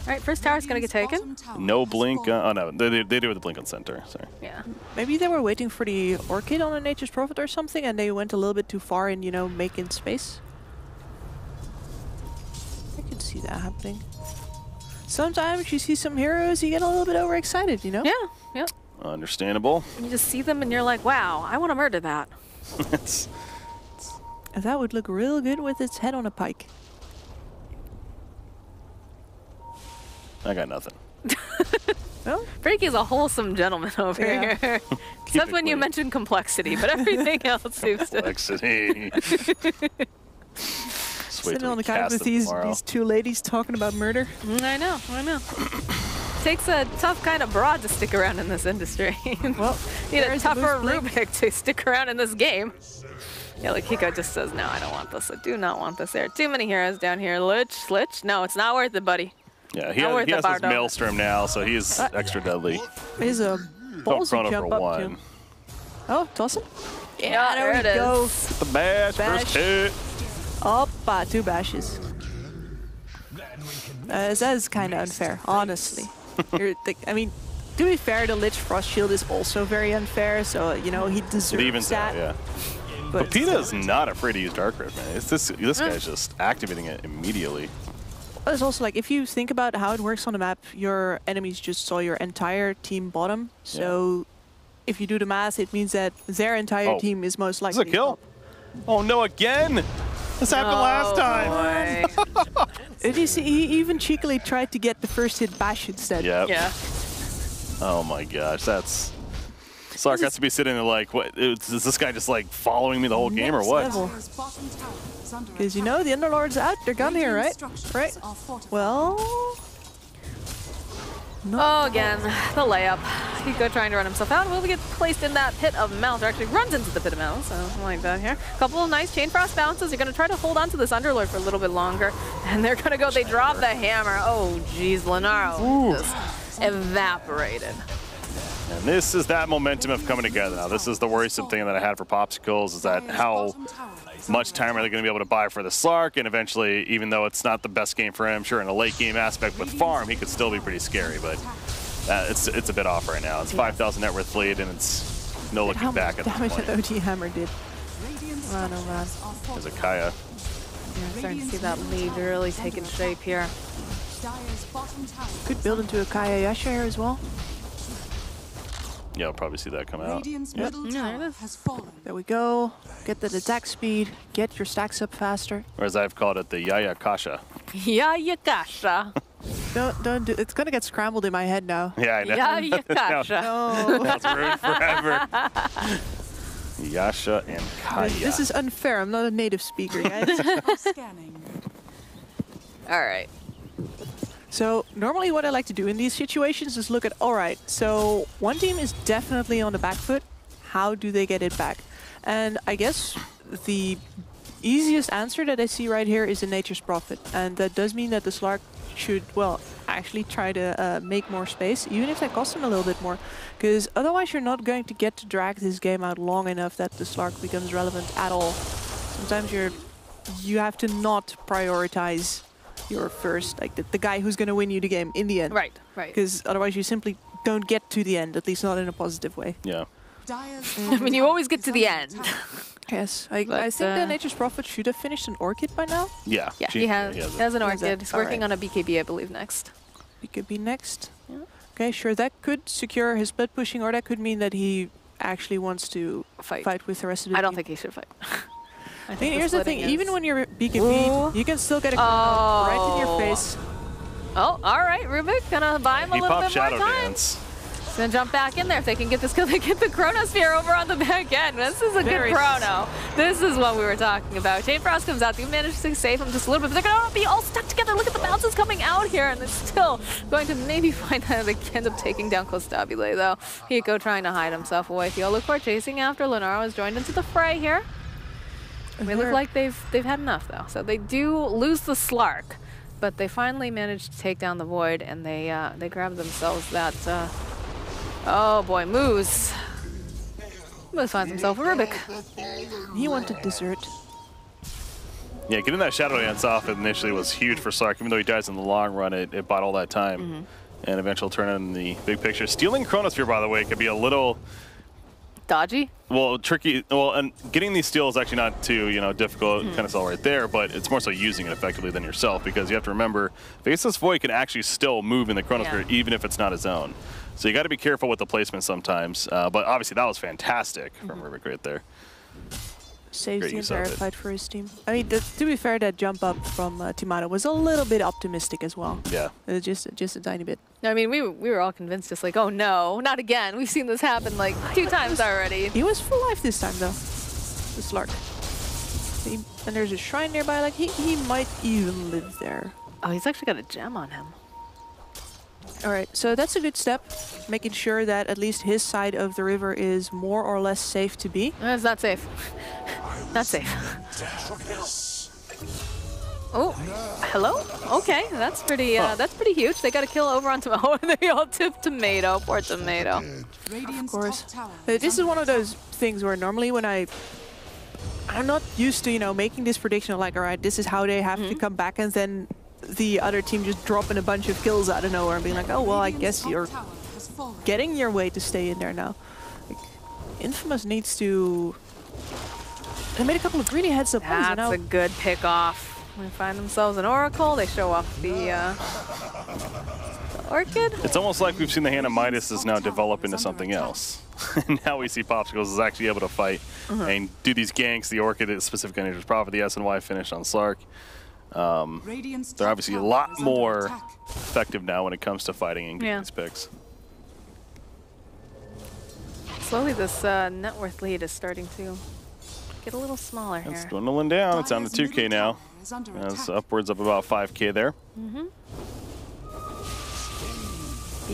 All right, first tower's gonna get taken. No blink. Oh no, they do with the blink on center. Sorry. Yeah. maybe they were waiting for the Orchid on a Nature's Prophet or something, and they went a little bit too far in, making space. I could see that happening. Sometimes you see some heroes, you get a little bit overexcited, Yeah. Yep. Understandable. You just see them and you're like, wow, I want to murder that. And that would look real good with its head on a pike. I got nothing. No? Frankie's a wholesome gentleman over Yeah. here. Except when you mention complexity, but everything else seems to. Complexity. Sitting on the couch with these 2 ladies talking about murder. I know. Takes a tough kind of broad to stick around in this industry. Well, need a tougher Blink. Rubik to stick around in this game. Yeah, like Hiko just says, no, I don't want this. I do not want this. There are too many heroes down here. Lich. No, it's not worth it, buddy. Yeah, he has his Maelstrom now, so he's extra deadly. Here's a ballsy jump for up 1. to. Oh, toss him. Yeah, there we go. The bash, first hit. Oppa, 2 bashes. That is kind of unfair, honestly. I mean, to be fair, the Lich Frost Shield is also very unfair, so, he deserves It evens that. out, yeah. But PETA is not afraid to use Dark Rift, man. This guy's just activating it immediately. But it's also like, if you think about how it works on the map, your enemies just saw your entire team bottom. So if you do the math, it means that their entire team is most likely. Is a kill? Oh no, again! This happened last time. Did you see? He even cheekily tried to get the first hit bash instead. Yep. Yeah. Oh my gosh, that's. Sark has to be sitting there like, what? Is this guy just like following me the whole game or what? Because the Underlord's out, they're gone here, right? Right. Well, Oh, again, the layup. Picolo trying to run himself out. Will get placed in that pit of mouth, or actually runs into the pit of mouth, so I like that here. A couple of nice Chain Frost bounces. You're going to try to hold on to this Underlord for a little bit longer, and they're going to go, they drop the hammer. Oh, geez, Lenaro just evaporated. And this is that momentum of coming together now. This is the worrisome thing that I had for Popsicles, is that how much time are they going to be able to buy for the Slark, and eventually, even though it's not the best game for him, sure, in a late game aspect with farm, he could still be pretty scary, but it's a bit off right now. It's 5,000 net worth lead, and it's no looking back at this point. How much damage that OG hammer did. Oh, no, man. There's a Kaya. Yeah, starting to see that lead really taking shape here. Could build into a Kaya Yasha here as well. Yeah, I'll probably see that come out. Yep. There we go. Get that attack speed. Get your stacks up faster. Or as I've called it, the Yaya Kasha. Yaya Kasha. Don't do. It's gonna get scrambled in my head now. Yeah, I know. Yaya Kasha. No. That's ruined forever. Yasha and Kaya. This is unfair. I'm not a native speaker, guys. All right. So normally what I like to do in these situations is look at, all right, so one team is definitely on the back foot. How do they get it back? And I guess the easiest answer that I see right here is a Nature's Prophet. And that does mean that the Slark should, well, actually try to make more space, even if that costs him a little bit more. Because otherwise you're not going to get to drag this game out long enough that the Slark becomes relevant at all. Sometimes you have to not prioritize your first, like the guy who's going to win you the game in the end. Right. Because otherwise you simply don't get to the end, at least not in a positive way. Yeah. I mean, you always get to the end. Yes, I think that Nature's Prophet should have finished an Orchid by now. Yeah. Yeah, he has an Orchid. He's working on a BKB, I believe, next. BKB next? Yeah. Okay, sure, that could secure his split pushing, or that could mean that he actually wants to fight with the rest of the team. I don't think he should fight. I mean, here's the thing, even when you're BKB, you can still get a right in your face. Oh, all right, Rubik gonna buy him a little bit more time. Dance. He's gonna jump back in there if they can get this kill. They get the Chronosphere over on the back end. This is a good chrono. This is what we were talking about. Chain Frost comes out. They managed to save him just a little bit, but they're gonna be all stuck together. Look at the bounces coming out here, and they're still going to maybe find that they end up taking down Costabile though. Hiko trying to hide himself away. Theolucor chasing after. Lenaro has joined into the fray here. They look like they've had enough though. So they do lose the Slark, but they finally managed to take down the Void, and they grab themselves that. Oh boy, Moose. Moose finds himself a Rubik. He wanted dessert. Yeah, getting that Shadow Dance off initially was huge for Slark. Even though he dies in the long run, it bought all that time. And eventual turn in the big picture. Stealing Chronosphere, by the way, could be a little dodgy. Well, tricky. Well, and getting these steals is actually not too, difficult. Kind of sell right there, but it's more so using it effectively than yourself, because you have to remember, Faceless Void can actually still move in the Chronosphere even if it's not his own. So you got to be careful with the placement sometimes. But obviously that was fantastic from Rubik right there. Saves the entire fight for his team. I mean, to be fair, that jump up from Timano was a little bit optimistic as well. Yeah. Just a tiny bit. I mean, we were all convinced, just like, oh no, not again. We've seen this happen like 2 times already. He was full life this time, though. The Slark. And there's a shrine nearby. Like he might even live there. Oh, he's actually got a gem on him. All right, so that's a good step, making sure that at least his side of the river is more or less safe to be. It's not safe. Not safe. Oh, hello? Okay, that's pretty huge. They got a kill over on Tomato, and they all tipped Tomato. Poor Tomato. Of course. This is one of those things where normally when I'm not used to, making this prediction, like, all right, this is how they have to come back, and then the other team just dropping a bunch of kills out of nowhere and being like, oh, well, I guess you're getting your way to stay in there now. Like, Infamous needs to... They made a couple of greedy heads-up plays. That's a good pick-off. They find themselves an Oracle. They show off the Orchid. It's almost like we've seen the Hand of Midas is now develop into something else. Now we see Popsicles is actually able to fight and do these ganks. The Orchid is specific on Nature's Prophet. The SNY finish on Slark. They're obviously a lot more effective now when it comes to fighting and getting these picks. Slowly, this net worth lead is starting to get a little smaller here. It's dwindling down. It's down to 2K now. It's upwards of about 5K there.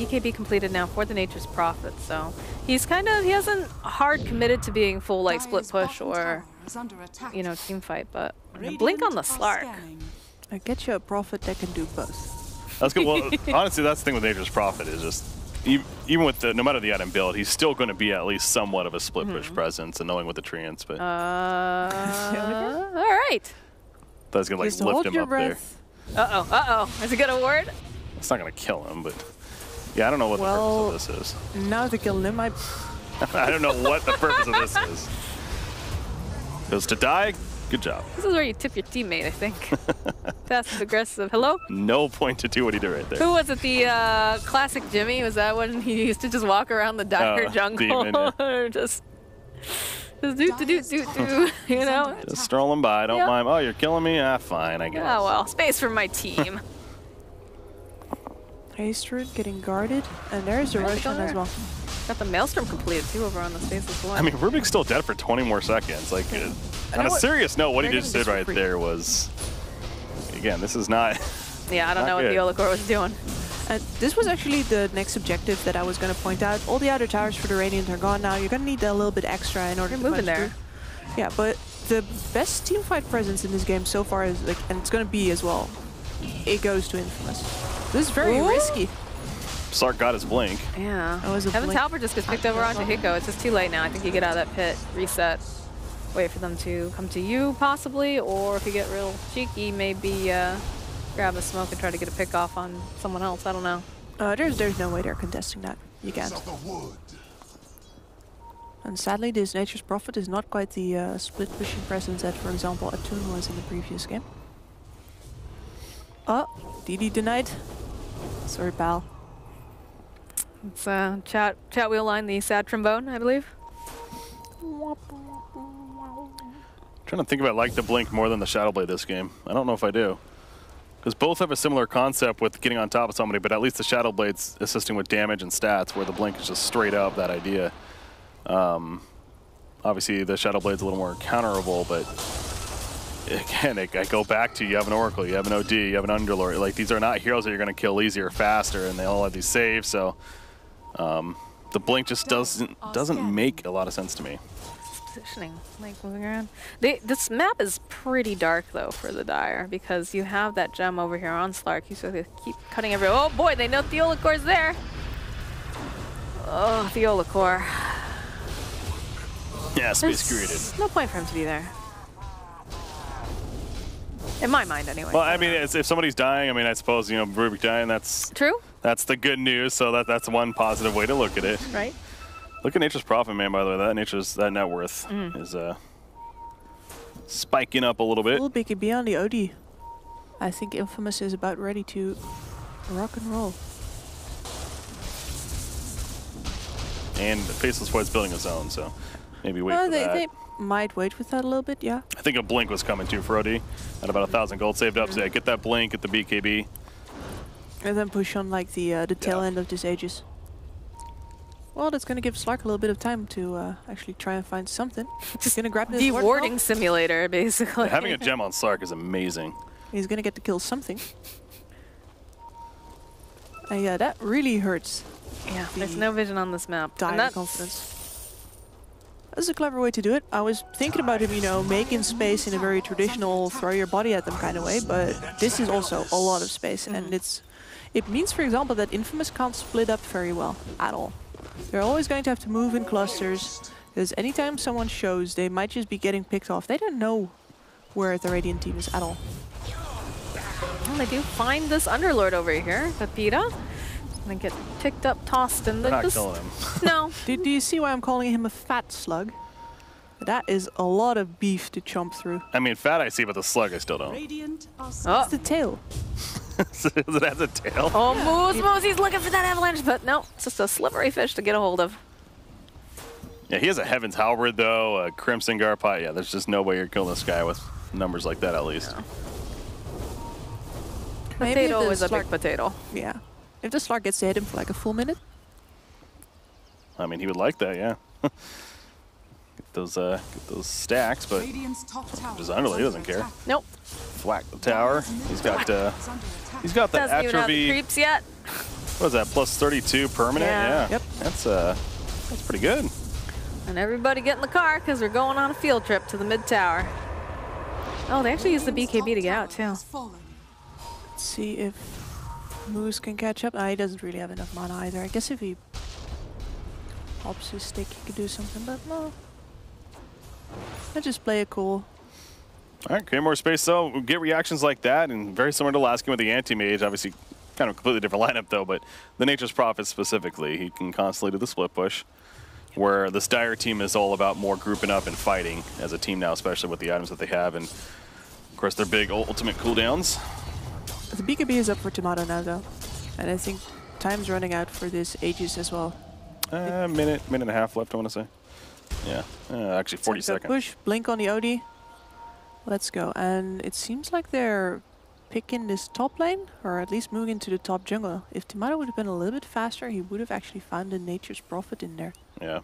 BKB completed now for the Nature's Prophet, so he's he hasn't hard committed to being full like split push or, you know, team fight, but blink on the Slark. I get you a Prophet that can do both. That's good. Well, honestly, that's the thing with Nature's Prophet is just, even with no matter the item build, he's still going to be at least somewhat of a split push presence and knowing with the treants. But all right. That's gonna like lift him up breath. there. Is it gonna ward? It's not gonna kill him, but yeah, I don't know what the purpose of this is. Now to kill him, I don't know what the purpose of this is. Goes to die. Good job. This is where you tip your teammate, I think. Passive aggressive. Hello? No point to do what he did right there. Who was it? The classic Jimmy? Was that when he used to just walk around the dire jungle? Demon, yeah. just do, you know? Just strolling by. Don't mind. Oh, you're killing me? Ah, fine, I guess. Oh, well. Space for my team. Hastrud getting guarded. And there's the Roshan as well. Got the Maelstrom completed, too, over on the Spaceless one. I mean, Rubik's still dead for 20 more seconds. Like, on a serious note, what he just did right there was... Again, this is not... Yeah, I don't know what the Olacor was doing. This was actually the next objective that I was going to point out. All the outer towers for the Radiant are gone now. You're going to need a little bit extra in order to move in there. Yeah, but the best teamfight presence in this game so far is, like, and it's going to be as well, it goes to Infamous. This is very risky. Sark got his blink. Yeah. Heaven's Helper just gets picked over onto Hiko. It's just too late now. I think you get out of that pit, reset, wait for them to come to you, possibly, or if you get real cheeky, maybe grab a smoke and try to get a pick off on someone else. I don't know. There's no way they're contesting that. You can't. And sadly, this Nature's Prophet is not quite the split pushing presence that, for example, Atun was in the previous game. Oh, DD denied. Sorry, pal. It's chat wheel line, the sad trombone, I believe. Trying to think about like the blink more than the Shadow Blade this game. I don't know if I do. Because both have a similar concept with getting on top of somebody, but at least the Shadow Blade's assisting with damage and stats, where the blink is just straight up that idea. Obviously, the Shadow Blade's a little more counterable, but again, I go back to you have an Oracle, you have an OD, you have an Underlord. Like, these are not heroes that you're going to kill easier or faster, and they all have these saves, so the blink just doesn't make a lot of sense to me. Positioning, like moving around. This map is pretty dark though for the Dire because you have that gem over here on Slark. You sort of keep cutting every. Oh boy, they know the Olacor's there. Oh, the Olacor. Yeah, space created. No point for him to be there. In my mind, anyway. Well, I mean, if somebody's dying, I mean, I suppose, you know, Rubik dying, that's... True. That's the good news, so that's one positive way to look at it. Right. Look at Nature's Prophet, man, by the way. That net worth is spiking up a little bit. Full BKB on the OD. I think Infamous is about ready to rock and roll. And Faceless Void's building his own, so maybe wait for that. They might wait with that a little bit, yeah. I think a blink was coming too for OD. At about 1,000 gold saved up, so yeah, get that blink, get the BKB. And then push on like the tail end of this Aegis. Well, that's going to give Slark a little bit of time to actually try and find something. He's going to grab this warding simulator, basically. Yeah, having a gem on Slark is amazing. He's going to get to kill something. And yeah, that really hurts. Yeah, there's no vision on this map. Dire confidence. That's a clever way to do it. I was thinking about him, you know, making space in a very traditional throw your body at them kind of way, but this is also a lot of space, and it means, for example, that Infamous can't split up very well at all. They're always going to have to move in clusters, because anytime someone shows, they might just be getting picked off. They don't know where the Radiant team is at all. Well, they do find this Underlord over here, Pepita. And get picked up, tossed, and they're not killing him. No. Do you see why I'm calling him a fat slug? That is a lot of beef to chomp through. I mean, fat I see, but the slug I still don't. It's the tail. Does it have a tail? Oh, Moose, he's looking for that avalanche, but no, it's just a slippery fish to get a hold of. Yeah, he has a Heaven's Halberd, though, a Crimson Garpot. Yeah, there's just no way you're killing this guy with numbers like that, at least. Yeah. Potato is a big potato. Yeah. If the Slark gets to hit him for like a full minute. I mean, he would like that, yeah. Get those stacks, but his Underlay doesn't care. Nope. Thwack the tower. He's got that Doesn't even have the atrophy. creeps yet. What is that, plus 32 permanent? Yeah. Yep. That's pretty good. And everybody get in the car because we're going on a field trip to the mid tower. Oh, they actually used the BKB to get out too. Let's see if Moose can catch up. He doesn't really have enough mana either. I guess if he pops his stick, he could do something, but no. Let's just play it cool. All right, create more space though. We'll get reactions like that, and very similar to last game with the anti-mage. Obviously, kind of a completely different lineup though, but the Nature's Prophet specifically, he can constantly do the split push. Where the Dire team is all about more grouping up and fighting as a team now, especially with the items that they have, and of course their big ultimate cooldowns. The BKB is up for Tomato now though, and I think time's running out for this Aegis as well. Minute and a half left, I want to say. Yeah, actually 40 seconds. Push, blink on the OD. Let's go. And it seems like they're picking this top lane, or at least moving into the top jungle. If Tomato would have been a little bit faster, he would have actually found the Nature's Prophet in there. Yeah.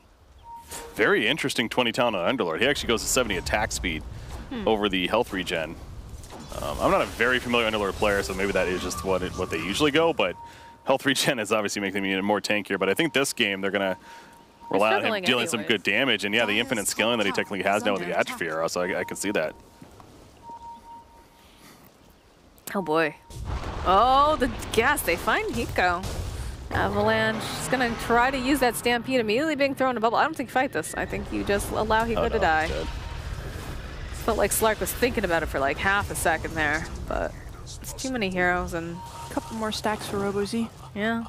Very interesting 20 talent on Underlord. He actually goes to 70 attack speed over the health regen. I'm not a very familiar Underlord player, so maybe that is just what they usually go, but health regen is obviously making them even more tankier. But I think this game they're going to rely on him dealing some good damage. And yeah, the infinite scaling that he technically has now with the Atrophy Arrow, so I can see that. Oh boy. Oh, the gas. They find Hiko. Avalanche is going to try to use that Stampede immediately being thrown in a bubble. I don't think you fight this. I think you just allow Hiko to die. Felt like Slark was thinking about it for like half a second there, but it's too many heroes and a couple more stacks for RoboZ. Yeah.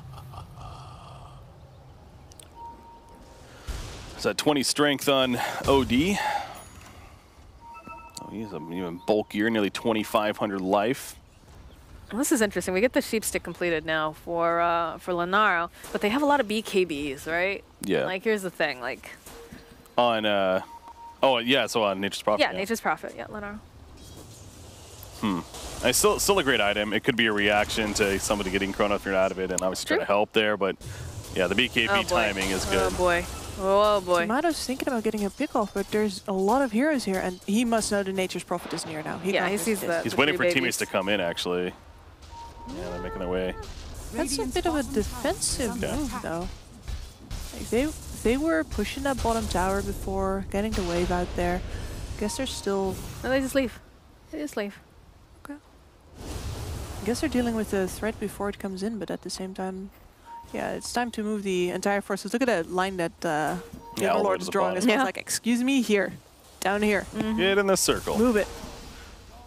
So 20 strength on OD. Oh, he's even bulkier, nearly 2,500 life. Well, this is interesting. We get the sheep stick completed now for Lenaro, but they have a lot of BKBs, right? Yeah. Like here's the thing, like on oh yeah, so on Nature's Prophet. Yeah, Nature's Prophet. Yeah, Lenaro. It's still a great item. It could be a reaction to somebody getting Chrono thrown out of it, and obviously trying to help there. But yeah, the BKB timing is good. Oh boy. Oh boy. Tomato's thinking about getting a pick off, but there's a lot of heroes here, and he must know the Nature's Prophet is near now. He sees that. He's waiting for teammates to come in, actually. Yeah, they're making their way. That's a bit of a defensive move, though. Like they were pushing that bottom tower before, getting the wave out there. Guess they're still... No, they just leave. They just leave. Okay. I guess they're dealing with the threat before it comes in, but at the same time... Yeah, it's time to move the entire forces. Look at that line that the Overlord is drawing. It's like, excuse me, here. Down here. Get in this circle. Move it.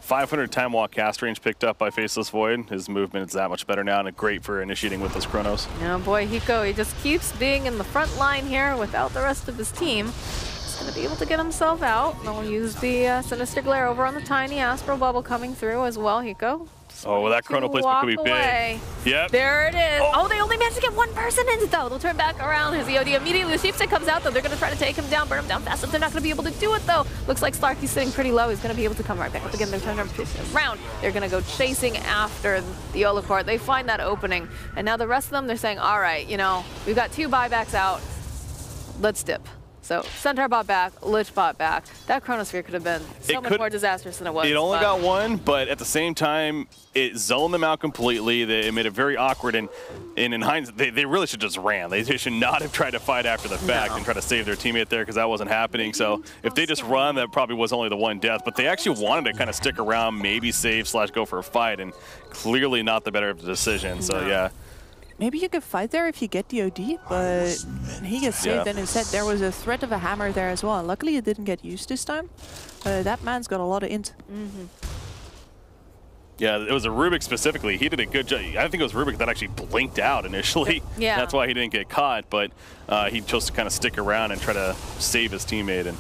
500 time walk cast range picked up by Faceless Void. His movement is that much better now, and great for initiating with those Chronos. Oh boy, Hiko, he just keeps being in the front line here without the rest of his team. He's going to be able to get himself out. They'll use the Sinister Glare over on the tiny Astral Bubble coming through as well, Hiko. Oh, that Chrono placement could be big. Yep. There it is. Oh, they only managed to get one person in, though. They'll turn back around. His EOD immediately. The Sheepstick comes out, though. They're going to try to take him down, burn him down fast. They're not going to be able to do it, though. Looks like Slarky's sitting pretty low. He's going to be able to come right back up again. They're turning around. They're going to go chasing after the Olacor. They find that opening. And now the rest of them, they're saying, all right, you know, we've got 2 buybacks out. Let's dip. So Centaur bought back, Lich bought back. That Chronosphere could have been so much more disastrous than it was. It only got one, but at the same time, it zoned them out completely. It made it very awkward, and in hindsight, they really should just ran. They should not have tried to fight after the fact and try to save their teammate there, because that wasn't happening. So if they just run, that probably was only the one death. But they actually wanted to kind of stick around, maybe save / go for a fight, and clearly not the better of the decision. So yeah. Maybe you could fight there if you get the OD, but he gets saved, and instead there was a threat of a hammer there as well. Luckily it didn't get used this time. That man's got a lot of int. Yeah, it was a Rubik specifically. He did a good job. I think it was Rubik that actually blinked out initially. Yeah. That's why he didn't get caught, but he chose to kind of stick around and try to save his teammate. And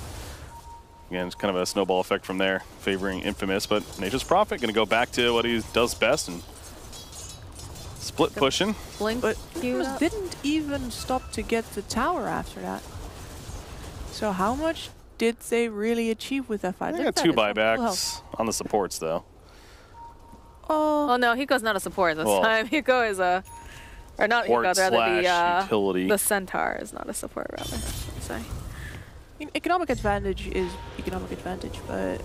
again, it's kind of a snowball effect from there, favoring Infamous. But Nature's Prophet going to go back to what he does best and split pushing. Blink, but Infamous didn't even stop to get the tower after that. So how much did they really achieve with that fight? They got 2 buybacks on the supports, though. Oh no, Hiko's not a support this time. Hiko is a, or not Hiko, rather utility. The Centaur is not a support, rather, I should say. I mean, economic advantage is economic advantage, but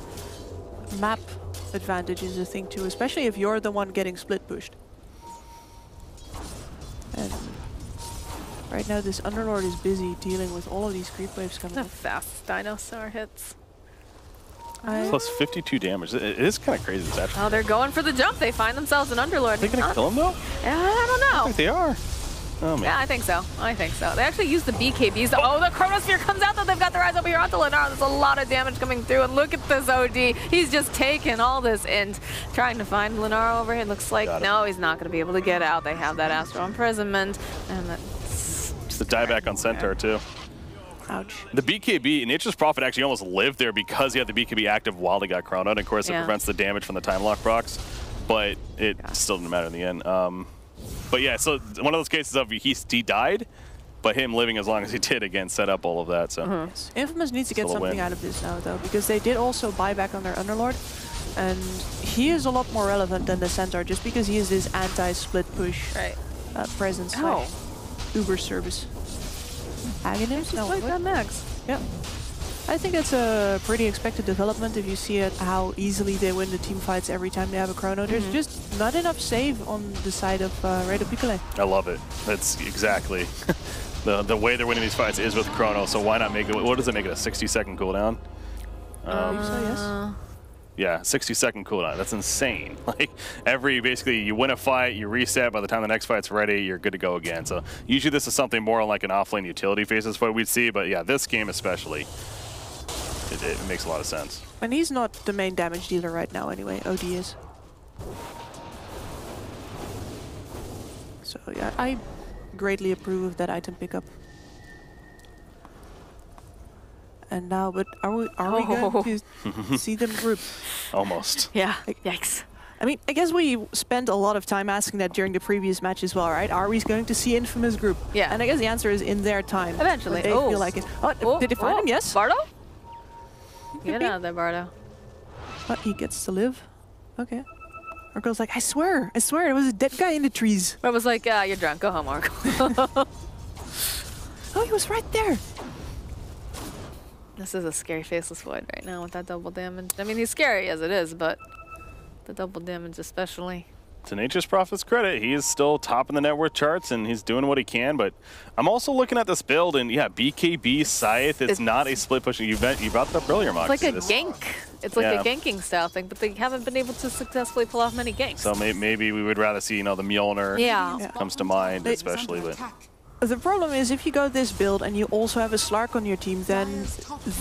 map advantage is a thing too, especially if you're the one getting split pushed. And Right now, this Underlord is busy dealing with all of these creep waves coming The up. fast dinosaur hits. Plus 52 damage. It is kind of crazy. This actually. Oh, they're going for the jump. They find themselves an Underlord. Are they gonna kill him though? Yeah, I don't know. I think they are. Oh man. Yeah, I think so. I think so. They actually use the BKBs. Oh, the Chronosphere comes out, though. They've got their eyes over here onto Lennar. There's a lot of damage coming through. And look at this OD. He's just taking all this and trying to find Lennar over here. Looks like, no, he's not going to be able to get out. They have that Astral Imprisonment. And that's Just the dieback on Centaur, too. Ouch. The BKB, Nature's Prophet actually almost lived there because he had the BKB active while they got chronoed. And of course, it prevents the damage from the time lock procs. But it still didn't matter in the end. But yeah, so one of those cases of he died, but him living as long as he did again set up all of that. So Yes. Infamous needs to get something out of this now, though, because they did also buy back on their Underlord, and he is a lot more relevant than the Centaur just because he is this anti-split push presence, like Uber service. Agonist? No, like that next. Yep. I think it's a pretty expected development if you see it, how easily they win the team fights every time they have a chrono. There's just not enough save on the side of Radio Picolo. I love it. That's exactly the way they're winning these fights is with chrono. So why not make it? What does it make it? A 60-second cooldown? So yes. Yeah, 60-second cooldown. That's insane. Like basically you win a fight, you reset. By the time the next fight's ready, you're good to go again. So usually this is something more like an offlane utility phases fight we'd see. But yeah, this game especially. It makes a lot of sense. And he's not the main damage dealer right now anyway, OD is. So yeah, I greatly approve of that item pickup. And now, but are we going to see them group? Almost. Yeah, yikes. I mean, I guess we spent a lot of time asking that during the previous match as well, right? Are we going to see Infamous group? Yeah. And I guess the answer is in their time. Eventually. They feel like it. Oh, did they find him? Yes. Bardo? Get out of there, Bardo. But he gets to live. Okay. Our girl's like, I swear, there was a dead guy in the trees. I was like, you're drunk. Go home, Oracle. Oh, he was right there. This is a scary Faceless Void right now with that double damage. I mean, he's scary as it is, but the double damage especially. To Nature's Prophet's credit, he is still top in the net worth charts, and he's doing what he can. But I'm also looking at this build, and yeah, BKB Scythe, it's not a split push. You brought that up earlier, Mox. It's like a gank. It's like a ganking style thing, but they haven't been able to successfully pull off many ganks. So maybe we would rather see, the Mjolnir comes to mind, especially. But the problem is if you go this build and you also have a Slark on your team, then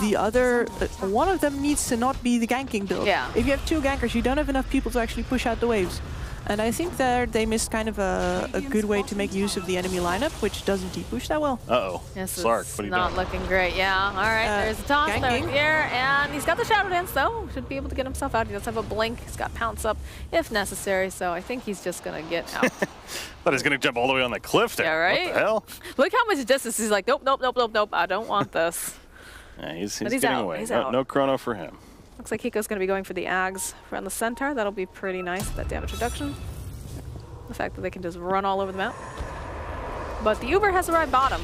the other, one of them needs to not be the ganking build. Yeah. If you have two gankers, you don't have enough people to actually push out the waves. And I think that they missed kind of a good way to make use of the enemy lineup, which doesn't deep-push that well. Uh-oh. Yes, Slark, what are you not doing? looking great. Yeah, all right, there's a toss ganking. there, and he's got the Shadow Dance, though. Should be able to get himself out. He does have a blink. He's got Pounce up if necessary, so I think he's just going to get out. Thought he's going to jump all the way on the cliff there. Yeah, right? What the hell? Look how much distance. He's like, nope, I don't want this. Yeah, he's he's getting out. away. He's out. No chrono for him. Looks like Hiko's going to be going for the Ags around the Centaur. That'll be pretty nice, that damage reduction. The fact that they can just run all over the map. But the Uber has arrived bottom.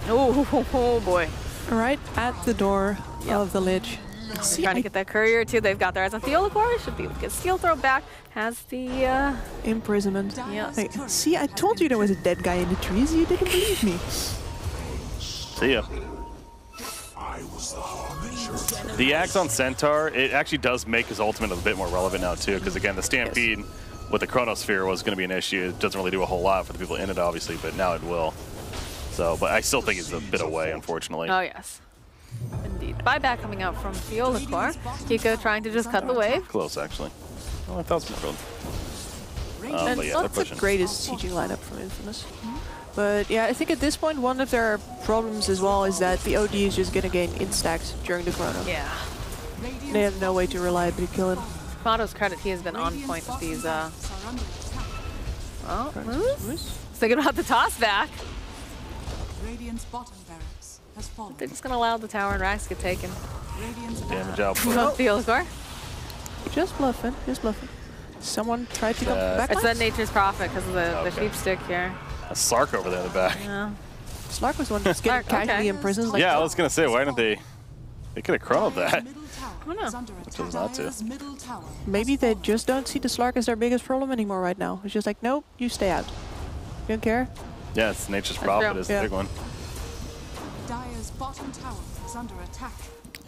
Oh boy. Right at the door of the Lich. See, trying to get that courier too. They've got their eyes on Theolacor. Should be able to get Steel Throw back. Has the imprisonment. Yeah. Hey, see, I told you there was a dead guy in the trees. You didn't believe me. See ya. The axe on Centaur, it actually does make his ultimate a bit more relevant now too, because again, the Stampede with the Chronosphere was going to be an issue. It doesn't really do a whole lot for the people in it, obviously, but now it will. So, but I still think it's a bit away, unfortunately. Oh yes, indeed. Buyback coming out from Theolacor. Hiko trying to just cut the wave. Close, actually. Oh, I thought it was good. But yeah, not the greatest sieging lineup from Infamous. But yeah, I think at this point one of their problems as well is that the OD is just gonna gain instacks during the chrono. Yeah. They have no way to reliably kill him. Mado's credit, he has been on point with these. Oh, Moose? Thinking about the toss back. Radiant's bottom barracks has fallen. They're just gonna allow the tower and racks to get taken. Damage output. From Theolacor. Just bluffing, just bluffing. Someone tried to come back. It's that Nature's Prophet because of the sheep stick here. A Slark over there in the back. Yeah. Slark was one just getting casually imprisoned. Like yeah, I was gonna say, why didn't they? They could have chronoed that. Oh no. Chose not to. Maybe they just don't see the Slark as their biggest problem anymore right now. It's just like, nope, you stay out. You don't care? Yeah, it's Nature's Prophet is the big one. Dire's bottom tower is under attack.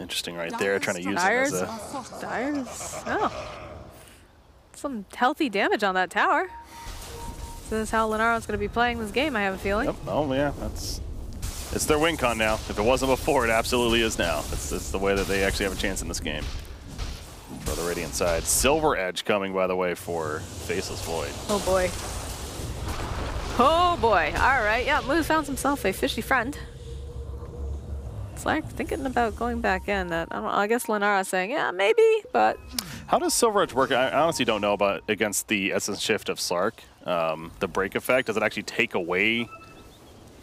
Interesting right there, trying to use it as a... Dire's... Oh. Some healthy damage on that tower. So this is how Lenaro's going to be playing this game, I have a feeling. Yep. Oh, yeah, it's their win con now. If it wasn't before, it absolutely is now. It's the way that they actually have a chance in this game. For the Radiant side. Silver Edge coming, by the way, for Faceless Void. Oh, boy. Oh, boy. All right. Yeah, Moose found himself a fishy friend. It's like thinking about going back in. That I don't know, I guess Lenara's saying, yeah, maybe, but... How does Silver Edge work? I honestly don't know about against the Essence Shift of Slark. The break effect, does it actually take away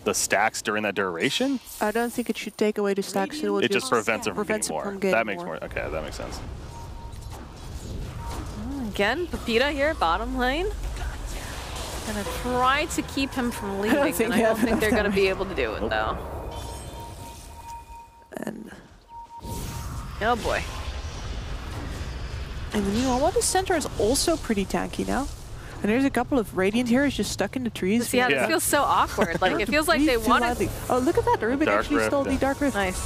the stacks during that duration? I don't think it should take away the stacks. It just prevents it from getting more. That makes more. Okay, that makes sense. Again, Pepita here, bottom lane. Gonna try to keep him from leaving, and I don't think they're gonna be able to do it, though. And oh boy. And the meanwhile, the center is also pretty tanky now. And there's a couple of Radiant here, just stuck in the trees. Yeah, this feels so awkward. Like, it feels like they wanted... Oh, look at that. Rubik actually stole the Dark Rift. Nice.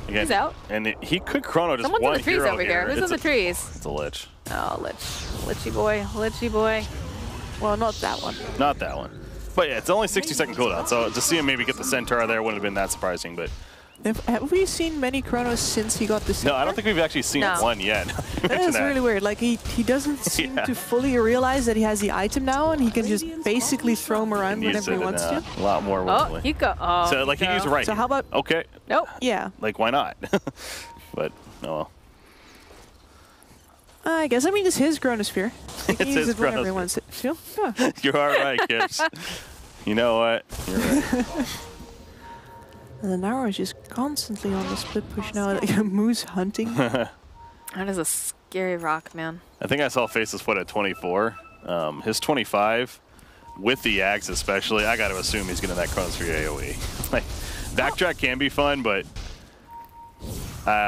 Again, he's out. And he could chrono just Someone's one in the trees hero over here. Who's in the trees? It's a Lich. Oh, Lich. Lichy boy. Lichy boy. Well, not that one. Not that one. But yeah, it's only 60-second cooldown, so to see him maybe get the Centaur there wouldn't have been that surprising, but... Have we seen many Chronos since he got the Centaur? No, I don't think we've actually seen one yet. That is really weird. Like, he doesn't seem to fully realize that he has the item now, and he can just basically throw him around whenever he wants to. A lot more willingly. Oh, he go. Oh, so, like, he used right. So how about... Okay. Nope. Yeah. Like, why not? But, oh well. I guess, I mean, it's his Chronosphere. He can use it whenever he wants it. Yeah. You are right, Kips. You know what? You're right. And the Naro is just constantly on the split push now, like a moose hunting. That is a scary rock, man. I think I saw Faceless Foot at 24. His 25, with the Ags especially, I got to assume he's getting that Chronosphere AoE. Like, backtrack can be fun, but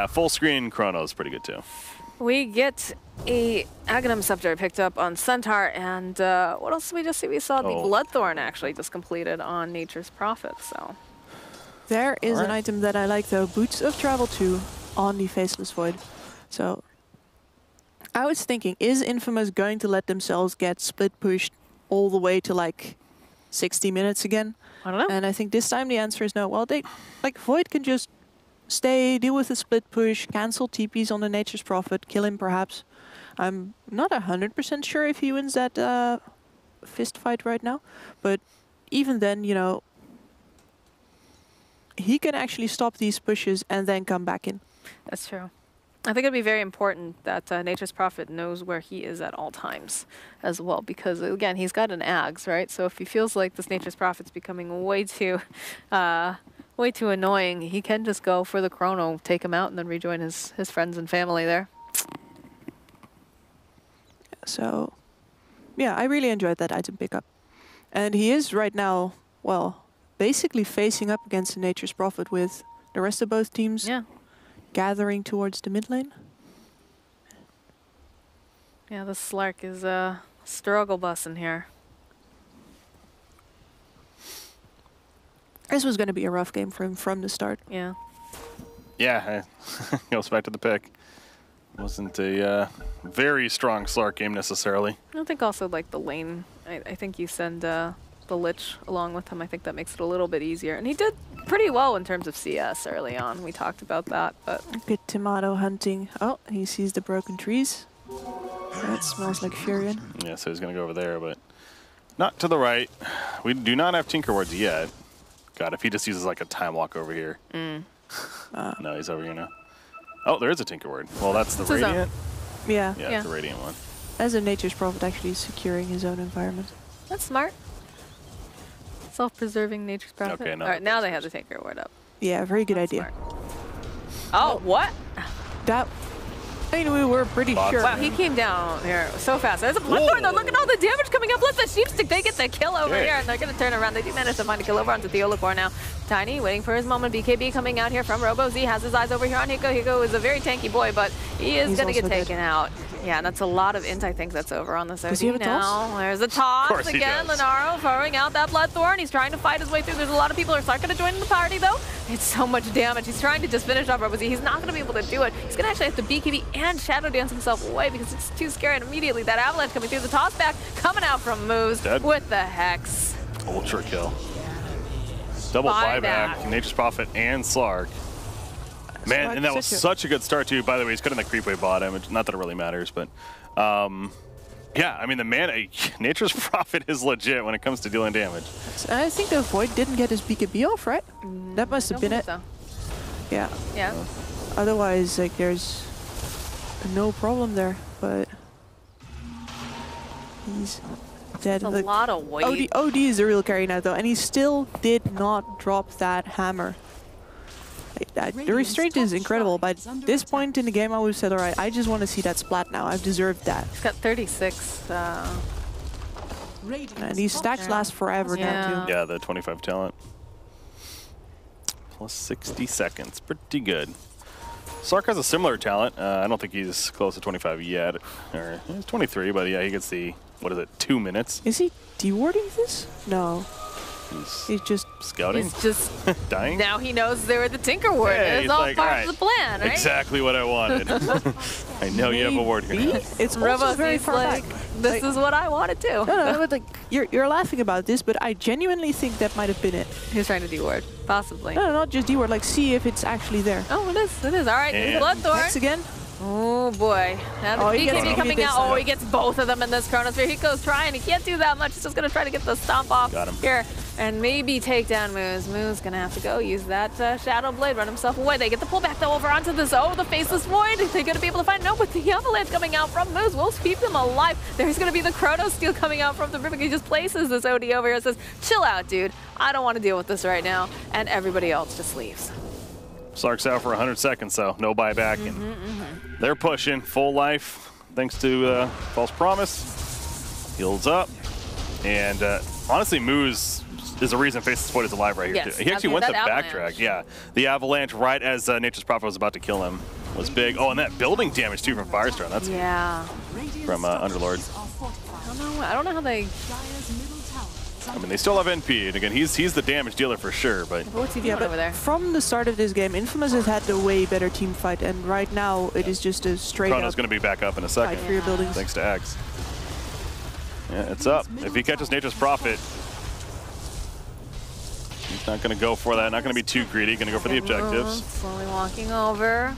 full screen Chrono is pretty good too. We get a Aghanim Scepter picked up on Centaur, and what else did we just see? We saw the Bloodthorn actually just completed on Nature's Prophet, so... There is an item that I like though, Boots of Travel 2 on the Faceless Void. So I was thinking, is Infamous going to let themselves get split pushed all the way to like 60 minutes again? I don't know. And I think this time the answer is no. Well, Void can just stay, deal with the split push, cancel TPs on the Nature's Prophet, kill him perhaps. I'm not 100% sure if he wins that fist fight right now, but even then, you know, he can actually stop these pushes and then come back in. That's true. I think it'd be very important that Nature's Prophet knows where he is at all times as well, because again, he's got an Ags, right? So if he feels like this Nature's Prophet's becoming way too annoying, he can just go for the Chrono, take him out, and then rejoin his friends and family there. So, yeah, I really enjoyed that item pickup. And he is right now, well, basically facing up against the Nature's Prophet with the rest of both teams gathering towards the mid lane. Yeah, the Slark is a struggle bus in here. This was going to be a rough game for him from the start. Yeah. Yeah, goes back to the pick. Wasn't a very strong Slark game necessarily. I don't think also like the lane. I think you send the Lich along with him. I think that makes it a little bit easier. And he did pretty well in terms of CS early on. We talked about that, but... Good tomato hunting. Oh, he sees the broken trees. That smells like Furion. Yeah, so he's going to go over there, but not to the right. We do not have Tinker Words yet. God, if he just uses like a Time Walk over here. No, he's over here now. Oh, there is a Tinker Word. Well, that's the Radiant. Yeah. Yeah, it's the Radiant one. As a Nature's Prophet actually securing his own environment. That's smart. Self-preserving Nature's Prophet. Okay, no, all right, now they have the Tinker Word up. Yeah, very good idea. Smart. Oh, what? That... I mean, we were pretty sure. Wow, he came down here so fast. There's a Bloodthorn though. Look at all the damage coming up. Let the Sheepstick, they get the kill over here, and they're going to turn around. They do manage to find a kill over onto Theolacor now. Tiny waiting for his moment. BKB coming out here from Robo. Z has his eyes over here on Hiko. Hiko is a very tanky boy, but he is going to get taken out. Yeah, and that's a lot of int, I think, that's over on this Does he have a toss? now. There's a toss again. Lenaro throwing out that Bloodthorn. He's trying to fight his way through. There's a lot of people who are not going to join the party, though. It's so much damage. He's trying to just finish off Robozy. He's not going to be able to do it. He's going to actually have to BKB and Shadow Dance himself away because it's too scary. And immediately that avalanche coming through, the toss back coming out from Moose with the Hex. Ultra kill. Double buyback. Nature's Prophet and Slark. Man, and that was such a good start, too. By the way, he's cutting the creep wave bottom. Not that it really matters, but yeah, I mean, the mana, Nature's Prophet is legit when it comes to dealing damage. I think the Void didn't get his BKB off, right? That must have been it. So. Yeah. Yeah. Otherwise, like, there's no problem there, but he's dead. That's a lot of weight. OD is the real carry now, though, and he still did not drop that hammer. The restraint is incredible. By this point in the game, I would have said, all right, I just want to see that splat now. I've deserved that. He's got 36. And these stacks last forever now, too. Yeah, the 25 talent. Plus 60 seconds. Pretty good. Sark has a similar talent. I don't think he's close to 25 yet. Or he's 23, but yeah, he gets the, what is it, 2 minutes. Is he dewarding this? No. He's just scouting. He's just dying. Now he knows where the Tinker Ward is. It's all like, part of the plan, right? Exactly what I wanted. I know you have a ward here. It's also very far back. This is what I wanted to. No, but like you're laughing about this, but I genuinely think that might have been it. He's trying to deward, possibly. No, not just deward. Like, see if it's actually there. Oh, it is. It is. All right, Bloodthorn. Hex again. Oh boy. Now the BKB coming out. Oh, he gets both of them in this Chronosphere. He goes trying. He can't do that much. He's just going to try to get the stomp off here. And maybe take down Moose. Moose going to have to go use that Shadow Blade, run himself away. They get the pullback though over onto this. Oh, the Faceless Void. They're going to be able to find no, but the Avalanche coming out from Moose will keep them alive. There's going to be the Chrono Steel coming out from the Rubik. He just places this OD over here and says, chill out, dude. I don't want to deal with this right now. And everybody else just leaves. Sark's out for 100 seconds, so no buyback. And they're pushing full life thanks to False Promise. Heals up. And honestly, Moose is the reason Faceless Void is alive right here, too. He actually went the backtrack. Yeah, the avalanche right as Nature's Prophet was about to kill him was big. Oh, and that building damage, too, from Firestorm. That's from Underlord. I don't know how they... I mean, they still have NP, and again, he's the damage dealer for sure, but... What's he doing over there? From the start of this game, Infamous has had the way better team fight, and right now it is just a straight Chrono's going to be back up in a second. Fight for your buildings. Thanks to X. Yeah, it's up. If he catches Nature's Prophet, he's not going to go for that. Not going to be too greedy. Going to go for the objectives. Slowly walking over.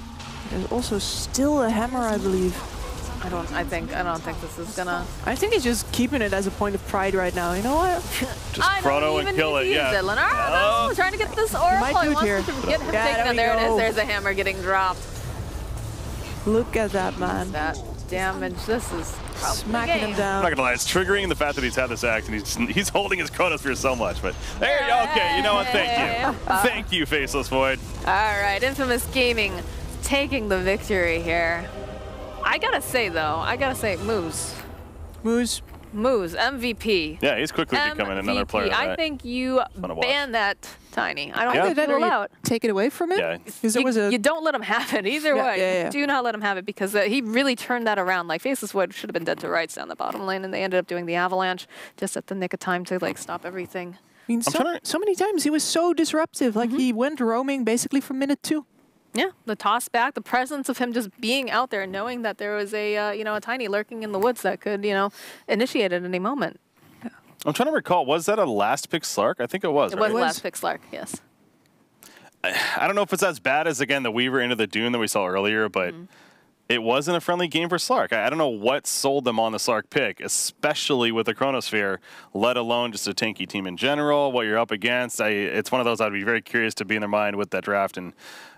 There's also still a hammer, I believe. I don't think this is gonna... I think he's just keeping it as a point of pride right now. You know what? Just Chrono and kill it. Yeah. Lenaro trying to get this Oracle. Might do it here. Get him taken. There it is. There's a hammer getting dropped. Look at that, man. That damage. This is smacking him down. I'm not gonna lie, it's triggering the fact that he's had this act and he's holding his Chronosphere so much. But there you go. Okay, you know what? Thank you. Thank you, Faceless Void. All right, Infamous Gaming taking the victory here. I gotta say though, Moose, MVP. Yeah, he's quickly becoming another player. I think you ban that Tiny. I don't think that you're allowed. Take it away from him? Yeah. You don't let him have it either way. Do not let him have it because he really turned that around. Like Faceless Void should have been dead to rights down the bottom lane, and they ended up doing the avalanche just at the nick of time to like stop everything. I mean, so many times he was so disruptive. Like he went roaming basically from minute 2. Yeah, the toss back, the presence of him just being out there, knowing that there was a a Tiny lurking in the woods that could initiate at any moment. Yeah. I'm trying to recall, was that a last pick Slark? I think it was. It was last pick Slark, yes. I don't know if it's as bad as again the Weaver into the Dune that we saw earlier, but it wasn't a friendly game for Slark. I don't know what sold them on the Slark pick, especially with the Chronosphere, let alone just a tanky team in general. What you're up against, it's one of those I'd be very curious to be in their mind with that draft and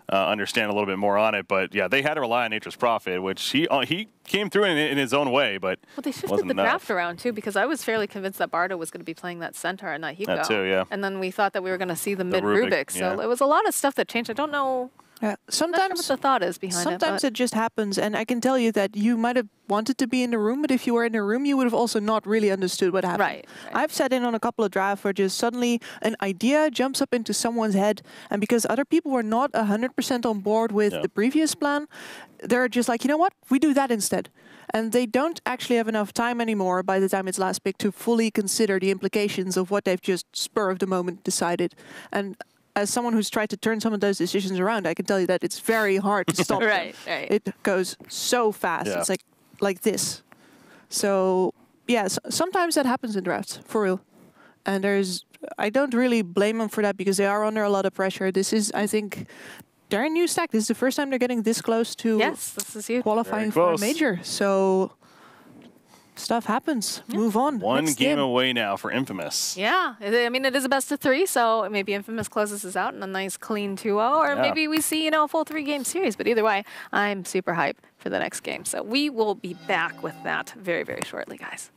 understand a little bit more on it. But yeah, they had to rely on Nature's Prophet, which he came through in his own way, but well, they shifted the draft around too, because I was fairly convinced that Bardo was going to be playing that center and not Hiko. That too, yeah. And then we thought that we were going to see the mid Rubik. So it was a lot of stuff that changed. I don't know Yeah, sometimes what the thought is behind sometimes it just happens, and I can tell you that you might have wanted to be in the room, but if you were in the room, you would have also not really understood what happened. Right. I've sat in on a couple of drafts where just suddenly an idea jumps up into someone's head, and because other people were not 100% on board with the previous plan, they're just like, you know what, we do that instead. And they don't actually have enough time anymore by the time it's last pick to fully consider the implications of what they've just spur of the moment decided. And as someone who's tried to turn some of those decisions around, I can tell you that it's very hard to stop right, them. Right. It goes so fast. Yeah. It's like this. So yeah, sometimes that happens in drafts, for real. And I don't really blame them for that because they are under a lot of pressure. This is, I think, they're a new stack. This is the first time they're getting this close to this is huge. qualifying for a major. So stuff happens. Move on. One Next game away now for Infamous. Yeah, I mean, it is a best of 3, so maybe Infamous closes this out in a nice clean 2-0, or maybe we see, a full 3-game series. But either way, I'm super hyped for the next game. So we will be back with that very, very shortly, guys.